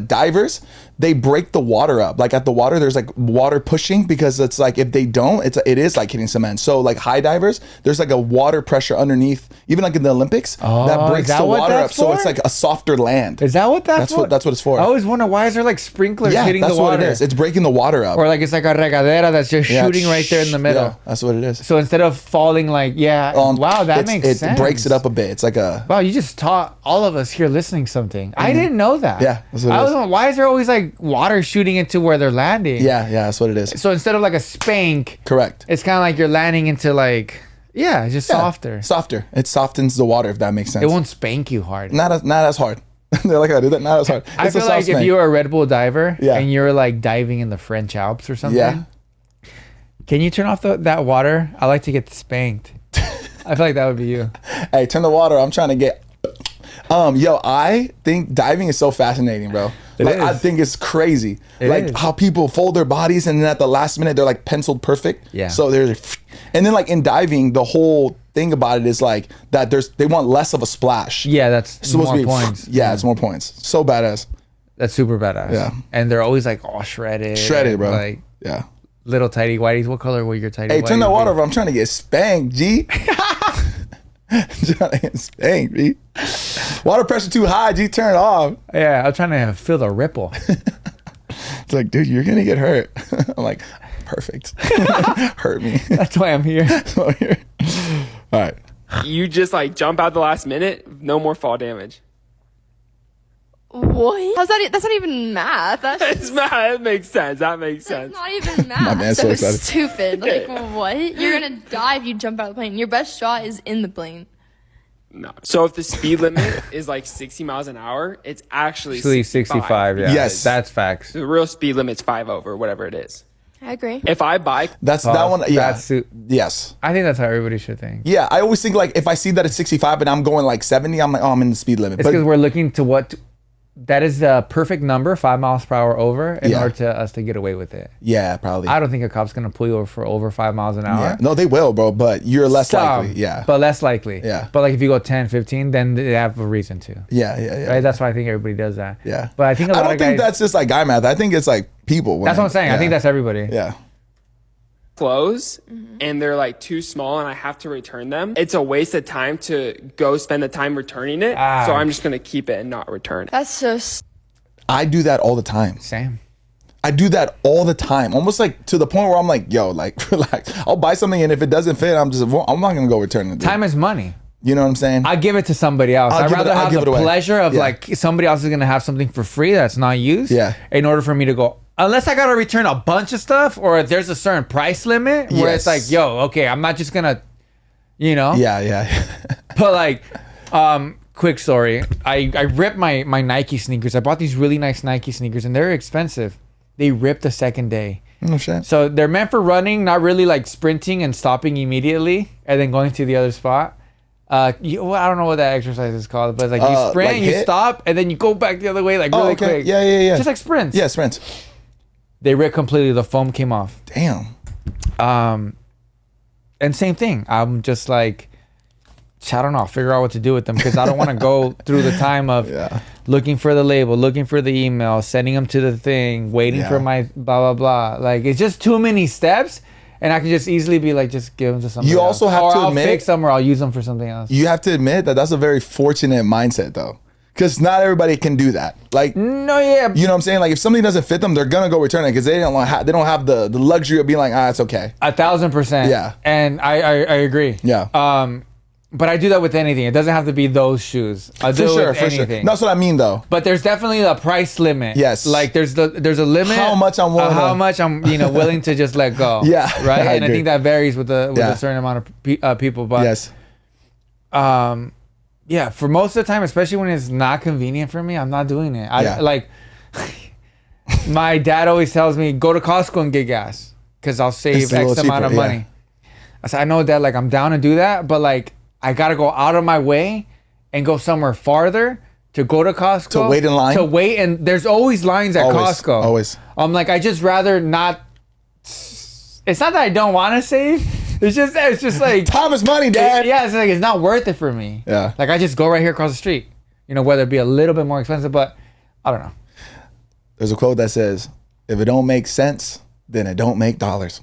Divers, they break the water up. Like at the water, there's like water pushing because it's like if they don't, it is like hitting cement. So like high divers, there's like a water pressure underneath, even like in the Olympics, Oh, that is breaks that the what water up. that's So for? it's like a softer land. Is that what that's for? That's what it's for. I always wonder why is there like sprinklers Yeah, hitting that's the water? what it is. It's breaking the water up. Or like it's like a regadera that's just Yeah, shooting right there in the middle. Yeah, that's what it is. So instead of falling like, wow, that makes it sense. breaks it up a bit. It's like a Wow, you just taught all of us here listening something. I didn't know that. Yeah, that's what it I is. was wondering, why is there always like water shooting into where they're landing? yeah, that's what it is. So instead of like a spank, Correct. it's kind of like you're landing into like, it's just Yeah, softer. Softer. It softens the water if that makes sense. It won't spank you hard. Not as hard. They're like, I did that. Not as hard. I It's a feel soft like if spank. you were a Red Bull diver Yeah. and you're like diving in the French Alps or something, Yeah. can you turn off that water? I like to get spanked. I feel like that would be you. Hey, turn the water. I'm trying to get. I think diving is so fascinating, bro. Like, I is. think it's crazy. It like is. how people fold their bodies and then at the last minute they're like penciled perfect. Yeah. So there's, and then like in diving, the whole thing about it is like that. They want less of a splash. Yeah, that's It's supposed more to be points. Yeah, it's more points. So badass. That's super badass. Yeah. And they're always like all shredded. Shredded, bro. Like Yeah. little tidy whities. What color were your tidy Hey, whities? turn that water over. I'm trying to get spanked, G. Dang, B. Water pressure too high, G, turn it off. Yeah, I'm trying to feel the ripple. It's like, dude, you're gonna get hurt. I'm like, perfect. Hurt me. That's why I'm here. All right. You just like jump out the last minute, no more fall damage. What? How's that? That's not even math. That's It's math. That makes sense. That makes That's sense. not even math. My man's so so excited. stupid. Like, what? You're gonna die if you jump out of the plane. Your best shot is in the plane. No. So if the speed limit is like 60 miles an hour, it's actually Actually, 65. Yeah. Yes. That's facts. The real speed limit's 5 over, whatever it is. I agree. If I buy, That's that one. Yeah. That's- Yes. I think that's how everybody should think. Yeah. I always think like if I see that it's 65 and I'm going like 70, I'm like, oh, I'm in the speed limit. It's because we're looking to what that is the perfect number, 5 miles per hour over, in Yeah. order to us to get away with it. yeah, probably. I don't think a cop's gonna pull you over for over 5 miles an hour. Yeah. No, they will, bro. But you're less Some, likely. Yeah. but less likely. Yeah. But like if you go 10, 15, then they have a reason to. yeah. Right? That's why I think everybody does that. Yeah. But I think a I lot don't of think guys. that's just like guy math. I think it's like people. That's what I'm saying. I think that's everybody. Yeah. clothes and they're like too small and I have to return them, it's a waste of time to go spend the time returning it. Ah. So I'm just going to keep it and not return it. That's so. I do that all the time. Same. I do that all the time. Almost like to the point where I'm like, yo, like relax. I'll buy something and if it doesn't fit, I'm not gonna go return it. Time is money. You know what I'm saying? I give it to somebody else. I'd rather have the pleasure of like somebody else is gonna have something for free that's not used. Yeah. In order for me to go, unless I gotta return a bunch of stuff, or if there's a certain price limit where it's like, yo, okay, I'm not just gonna, you know. Yeah. But like, quick story. I ripped my Nike sneakers. I bought these really nice Nike sneakers and they're expensive. They ripped the second day. No shit. So they're meant for running, not really like sprinting and stopping immediately and then going to the other spot. I don't know what that exercise is called, but it's like you sprint, like you hit? stop, and then you go back the other way like really quick. Yeah. Just like sprints. Yeah, sprints. They ripped completely. The foam came off. Damn. And same thing. I'm just like, I don't know. I'll figure out what to do with them because I don't want to go through the time of looking for the label, looking for the email, sending them to the thing, waiting for my blah, blah, blah. Like, it's just too many steps. And I can just easily be like, just give them to somebody You also else. have or to I'll admit- fix them or I'll use them for something else. You have to admit that that's a very fortunate mindset though. Because not everybody can do that. Like, No, yeah. you know what I'm saying? Like, if something doesn't fit them, they're gonna go return it because they don't have the luxury of being like, it's okay. 1,000%. Yeah. And I agree. Yeah. But I do that with anything. It doesn't have to be those shoes. I do it with anything. That's what I mean, though. But there's definitely a price limit. Yes. Like there's a limit. How much I'm willing How to- much I'm willing to just let go. Yeah, Right. I And I agree. think that varies with a Yeah. certain amount of people. But Yes. yeah, for most of the time, especially when it's not convenient for me, I'm not doing it. Yeah. Like my dad always tells me, go to Costco and get gas because I'll save It's a little X amount of cheaper, yeah. money. I said, I know, Dad, like I'm down to do that, but like I gotta go out of my way and go somewhere farther to go to Costco. To wait in line? To wait, and there's always lines at Always, Costco. always. I'm like, I just rather not. It's not that I don't want to save. It's just like Time is money, Dad. yeah, it's like it's not worth it for me. Yeah. Like I just go right here across the street. You know, whether it be a little bit more expensive, but I don't know. There's a quote that says, if it don't make sense, then it don't make dollars.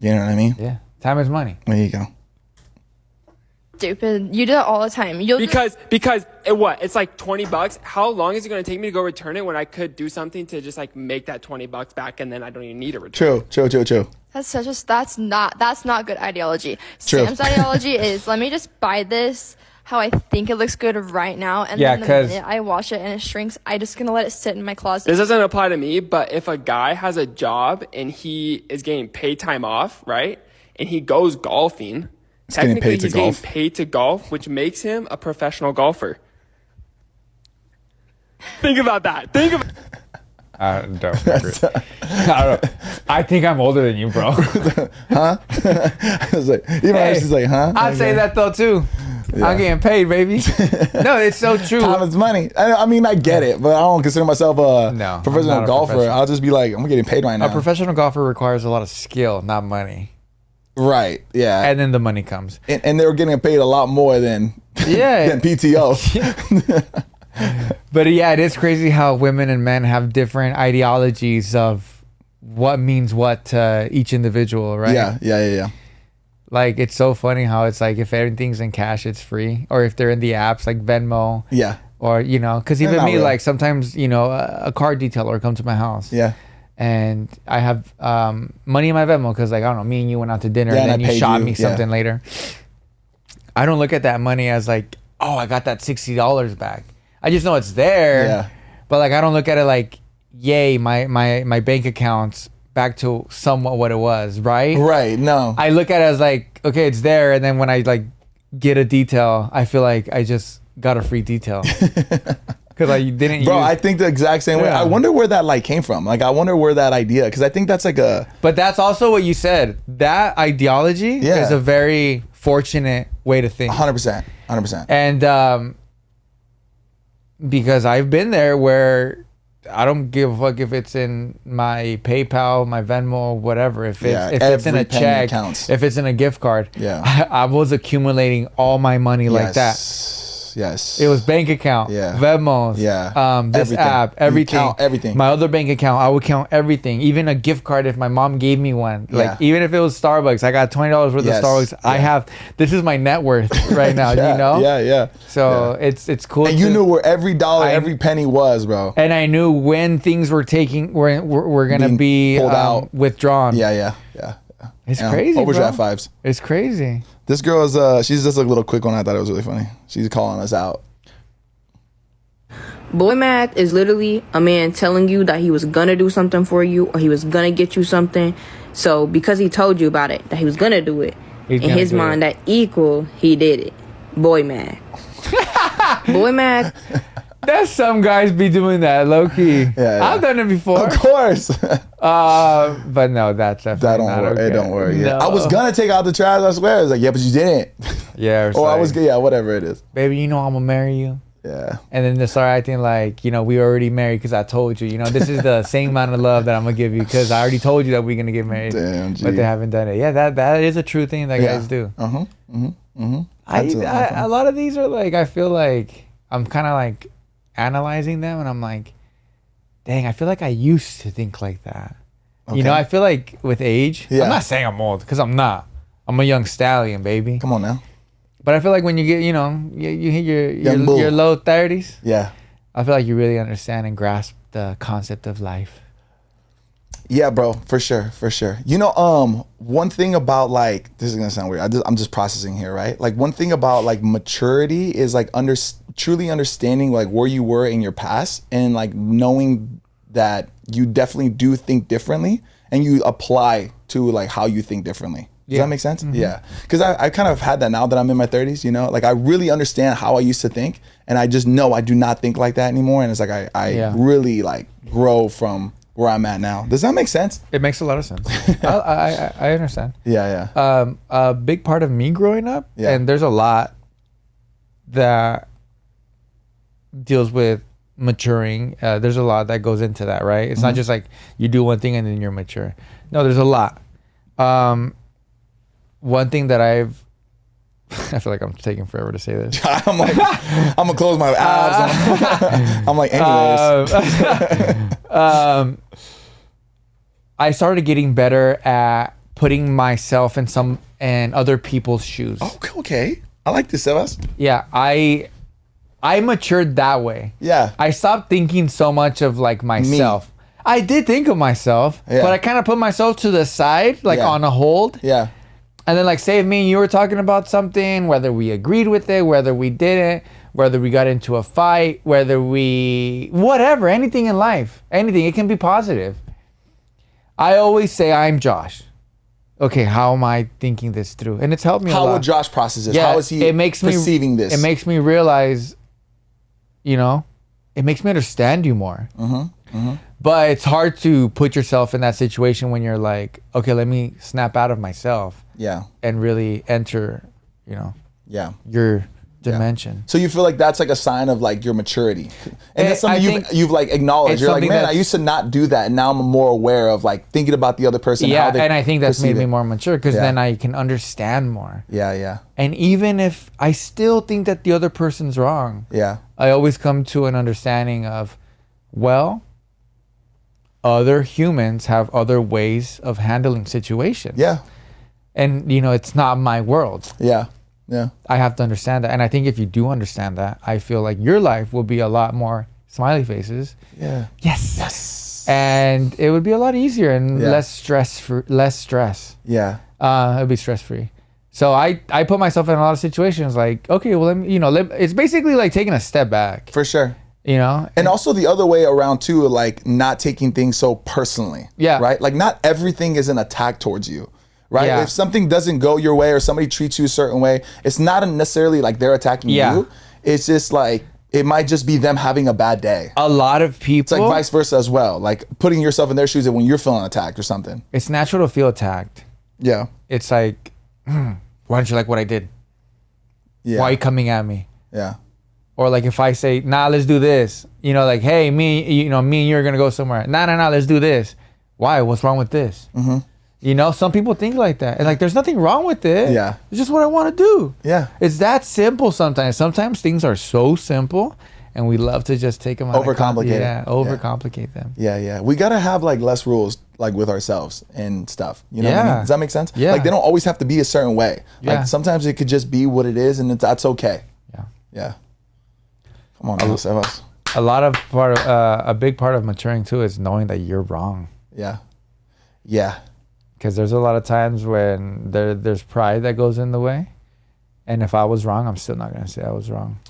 You know what I mean? Yeah, time is money. There you go. Stupid. You do that all the time. Because it's like $20. How long is it going to take me to go return it when I could do something to just like make that $20 back and then I don't even need a return? True. That's not good ideology. True. Sam's ideology is let me just buy this how I think it looks good right now, and Yeah, then the 'cause- minute I wash it and it shrinks, I just gonna let it sit in my closet. This doesn't apply to me, but if a guy has a job and he is getting paid time off, right? And he goes golfing, getting technically paid to he's getting golf. paid to golf, which makes him a professional golfer. Think about that. I don't agree. I don't know. I think I'm older than you, bro. I was like, even I was just like, huh? I'd say that though too. I'm getting paid, baby. No, it's so true. Time is money. I mean, I get it, but I don't consider myself a No, I'm professional not a golfer. professional. I'll just be like, I'm getting paid right now. A professional golfer requires a lot of skill, not money. Right. Yeah. And then the money comes. And they were getting paid a lot more than Yeah. than PTO. But yeah, it is crazy how women and men have different ideologies of what means what to each individual, right? Yeah. Like, it's so funny how it's like if everything's in cash, it's free. Or if they're in the apps like Venmo. Yeah. Or, you know, because They're even not me, real. like sometimes, you know, a car detailer come to my house. Yeah. And I have money in my Venmo because, like, I don't know, me and you went out to dinner Yeah, and and then I you paid shot you, me yeah. something later. I don't look at that money as like, oh, I got that $60 back. I just know it's there. Yeah. But like, I don't look at it like, yay, my bank account's back to somewhat what it was, right? Right. No. I look at it as like, okay, it's there. And then when I like get a detail, I feel like I just got a free detail. Because I didn't Bro, use... I think the exact same way. Yeah. I wonder where that like came from. Like, I wonder where that idea, because I think that's like a... But that's also what you said. That ideology Yeah. is a very fortunate way to think. 100%. 100%. And because I've been there where I don't give a fuck if it's in my PayPal, my Venmo, whatever. If it's Yeah, if it's in a every penny check, counts. if it's in a gift card. Yeah. I was accumulating all my money like that. Yes. It was bank account, Yeah. Venmos, Yeah. this Everything. app, You everything. count everything. My other bank account, I would count everything. Even a gift card if my mom gave me one. Like, Yeah. even if it was Starbucks, I got $20 worth Yes. of Starbucks. I Yeah. have, this is my net worth right now, Yeah, you know? Yeah, yeah. So Yeah. it's cool. And you knew where every dollar, I- every penny was, bro. And I knew when things were were gonna Being be pulled out. withdrawn. Yeah, yeah, yeah. It's Yeah. crazy, Overdraft bro. vibes. It's crazy. This girl is, she's just a little quick one. I thought it was really funny. She's calling us out. Boy math is literally a man telling you that he was gonna do something for you or he was gonna get you something. So because he told you about it, that he was gonna do it, He's in gonna his do mind it. that equal he did it. Boy math. Boy math. That's some guys be doing that, low key. Yeah. I've done it before. Of course. But no, that's That definitely don't not work. okay. It don't work. Yeah. No. I was gonna take out the trash. I swear. It's like, yeah, but you didn't. Yeah. It's Or I like, was. Yeah, whatever it is. baby, you know I'm gonna marry you. Yeah. And then they start acting like, you know, we already married because I told you. You know, this is the same amount of love that I'm gonna give you because I already told you that we're gonna get married. Damn, G. But they haven't done it. Yeah, that is a true thing that Yeah. guys do. That's A lot of these are like, I feel like I'm kind of like analyzing them and I'm like, dang, I feel like I used to think like that. You know, Okay. I feel like with age, Yeah. I'm not saying I'm old because I'm not. I'm a young stallion, baby. Come on now. But I feel like when you get, you know, you hit Young bull. your low 30s, Yeah. I feel like you really understand and grasp the concept of life. Yeah, bro, for sure, for sure. You know, one thing about like, this is gonna sound weird. I'm just processing here, right? Like, one thing about like maturity is like truly understanding like where you were in your past and like knowing that you definitely do think differently and you apply to like how you think differently. Does Yeah. that make sense? Yeah. Because I kind of had that now that I'm in my 30s, you know? Like, I really understand how I used to think, and I just know I do not think like that anymore. And it's like I Yeah. really like grow from where I'm at now. Does that make sense? It makes a lot of sense. I understand. Yeah, yeah. A big part of me growing up, Yeah. and there's a lot that deals with maturing. There's a lot that goes into that, right? It's not just like you do one thing and then you're mature. No, there's a lot. One thing that I feel like I'm taking forever to say this. I'm like, I'm gonna close my eyes. I'm like, anyways. I started getting better at putting myself in other people's shoes. Okay. I like this, Sebas. Yeah, I matured that way. Yeah. I stopped thinking so much of like myself. I did think of myself, Yeah. but I kind of put myself to the side, like Yeah. on a hold. Yeah. And then like say if me and you were talking about something, whether we agreed with it, whether we didn't, whether we got into a fight, whatever, anything in life, anything, it can be positive. I always say I'm Josh. Okay, how am I thinking this through? And it's helped me a How lot. will Josh process this? Yeah, How is he perceiving this? It makes me realize, you know, it makes me understand you more. But it's hard to put yourself in that situation when you're like, okay, let me snap out of myself Yeah. and really enter, you know, Yeah. your dimension. So you feel like that's like a sign of like your maturity, and that's I something think you've like acknowledged. it's You're like, something man, I that's- used to not do that, and now I'm more aware of like thinking about the other person. Yeah, how they and I think that's made perceive me it. more mature because Yeah. then I can understand more. Yeah, yeah, And even if I still think that the other person's wrong, yeah, I always come to an understanding of, well, other humans have other ways of handling situations. yeah. And, it's not my world. Yeah. Yeah. I have to understand that. And I think if you do understand that, I feel like your life will be a lot more smiley faces. Yeah. Yes. And it would be a lot easier and less stress. Yeah. It'd be stress free. So I put myself in a lot of situations like, okay, well, it's basically like taking a step back. For sure. And also the other way around too, like not taking things so personally. Yeah. Right? Like not everything is an attack towards you. Right? Yeah. If something doesn't go your way or somebody treats you a certain way, it's not necessarily like they're attacking you. It's just like, it might just be them having a bad day. A lot of people. It's like vice versa as well. Like putting yourself in their shoes when you're feeling attacked or something. It's natural to feel attacked. Yeah. It's like, why don't you like what I did? Yeah. Why are you coming at me? Yeah. Or like if I say, nah, let's do this. Like, hey, me and you're going to go somewhere. Nah, let's do this. Why? What's wrong with this? Mm-hmm. Some people think like that. And like, there's nothing wrong with it. Yeah. It's just what I want to do. Yeah. It's that simple sometimes. Sometimes things are so simple and we love to just take them out. Overcomplicate them. Yeah. We got to have like less rules like with ourselves and stuff. You know what I mean? Does that make sense? Yeah. Like they don't always have to be a certain way. Yeah. Like sometimes it could just be what it is and that's okay. Yeah. Yeah. Come on, Sebas. A big part of maturing too is knowing that you're wrong. Yeah. Yeah. Because there's a lot of times when there's pride that goes in the way. And if I was wrong, I'm still not going to say I was wrong.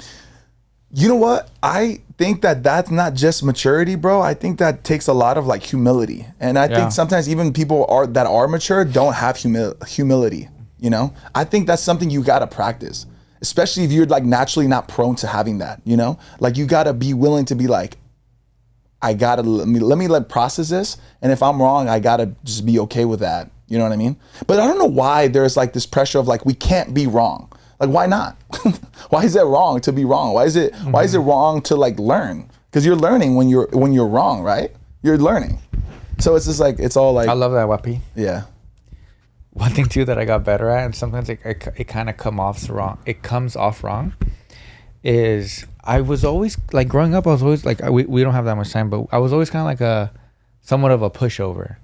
You know what? I think that's not just maturity, bro. I think that takes a lot of like humility. And I think sometimes even people that are mature don't have humility, I think that's something you got to practice, especially if you're like naturally not prone to having that, Like you got to be willing to be like, I gotta let me process this, and if I'm wrong, I gotta just be okay with that. You know what I mean? But I don't know why there's like this pressure of like we can't be wrong. Like why not? Why is it wrong to be wrong? Why is it wrong to like learn? Because you're learning when you're wrong, right? You're learning. So it's just like it's all like I love that, Wapi. Yeah. One thing too that I got better at, and sometimes it kind of comes off wrong, is I was always like growing up. I was always like we don't have that much time, but I was always kind of like somewhat of a pushover.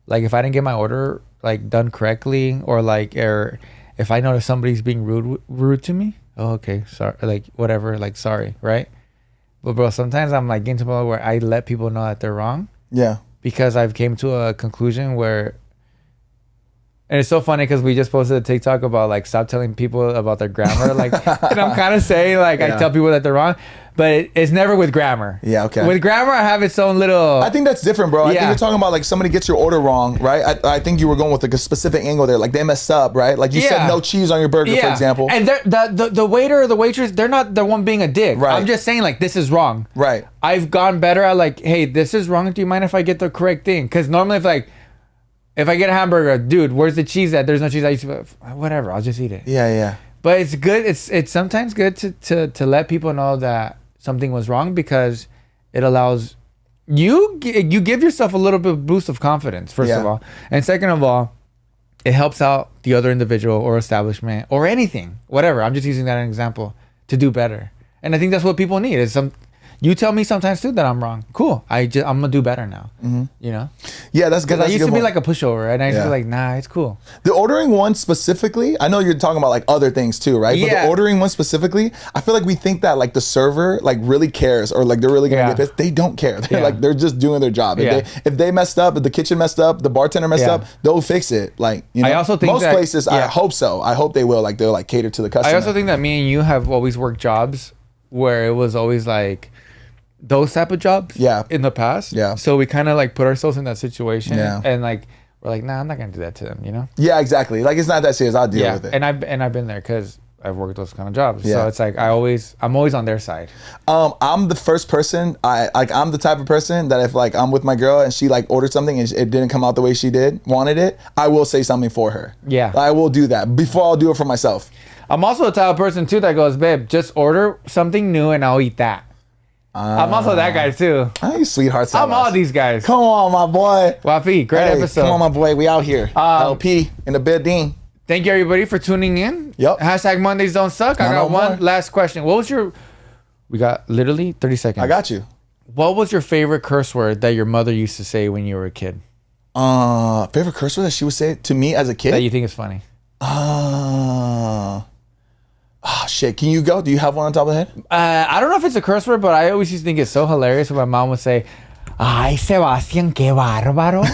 Like if I didn't get my order like done correctly, or if I notice somebody's being rude to me, okay, sorry, like whatever, like sorry, right? But bro, sometimes I'm like getting to the point where I let people know that they're wrong. Yeah. Because I've came to a conclusion where. And it's so funny because we just posted a TikTok about like stop telling people about their grammar. Like, and I'm kind of saying like I tell people that they're wrong, but it's never with grammar. Yeah, okay. With grammar, I have its own little. I think that's different, bro. I think you're talking about like somebody gets your order wrong, right? I think you were going with like a specific angle there. Like they messed up, right? Like you said no cheese on your burger, for example. And the waiter or the waitress, they're not the one being a dick. Right. I'm just saying like this is wrong. Right. I've gone better at like, hey, this is wrong. Do you mind if I get the correct thing? Because normally if I get a hamburger, dude, where's the cheese at? There's no cheese. I used to, whatever, I'll just eat it. Yeah. But it's good. It's sometimes good to let people know that something was wrong, because it allows you give yourself a little bit of boost of confidence, first of all. And second of all, it helps out the other individual or establishment or anything, whatever. I'm just using that as an example to do better. And I think that's what people need is you tell me sometimes too that I'm wrong. Cool. I'm gonna do better now. Yeah, that's good. Because I used to be like a pushover, and I used to be like, nah, it's cool. The ordering one specifically, I know you're talking about like other things too, right? But the ordering one specifically, I feel like we think that like the server like really cares, or like they're really gonna get pissed. They don't care. They're just doing their job. If they messed up, if the kitchen messed up, the bartender messed up, they'll fix it. Like I also think most places, I hope so. I hope they will. Like they'll like cater to the customer. I also think that me and you have always worked jobs where it was always like those type of jobs in the past. So we kind of like put ourselves in that situation and like we're like, nah, I'm not gonna do that to them, Yeah, exactly. Like it's not that serious. I'll deal with it. And I've been there because I've worked those kind of jobs. So it's like I'm always on their side. I'm the first person. I'm the type of person that if like I'm with my girl and she like ordered something and it didn't come out the way she wanted it, I will say something for her. Yeah, I will do that before I'll do it for myself. I'm also the type of person too that goes, babe, just order something new and I'll eat that. I'm also that guy too. Hey, sweetheart. I'm all these guys. Come on, my boy. Wafi, great episode. Come on, my boy. We out here. LP in the building. Thank you, everybody, for tuning in. Yep. Hashtag Mondays don't suck. I got one last question. We got literally 30 seconds. I got you. What was your favorite curse word that your mother used to say when you were a kid? Favorite curse word that she would say to me as a kid? That you think is funny. Shit. Can you go? Do you have one on top of the head? I don't know if it's a curse word, but I always used to think it's so hilarious when my mom would say, "Ay, Sebastián, qué bárbaro."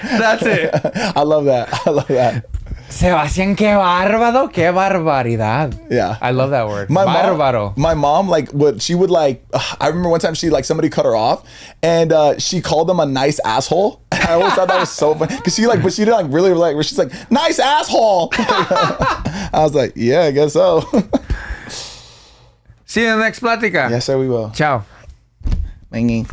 That's it. I love that. Sebastián, qué bárbaro, qué barbaridad. Yeah. I love that word. My mom, like, she would like, I remember one time somebody cut her off and she called them a nice asshole. I always thought that was so funny. Cause she didn't like really like, she's like, nice asshole. I was like, yeah, I guess so. See you in the next plática. Yes, sir, we will. Ciao. Banging.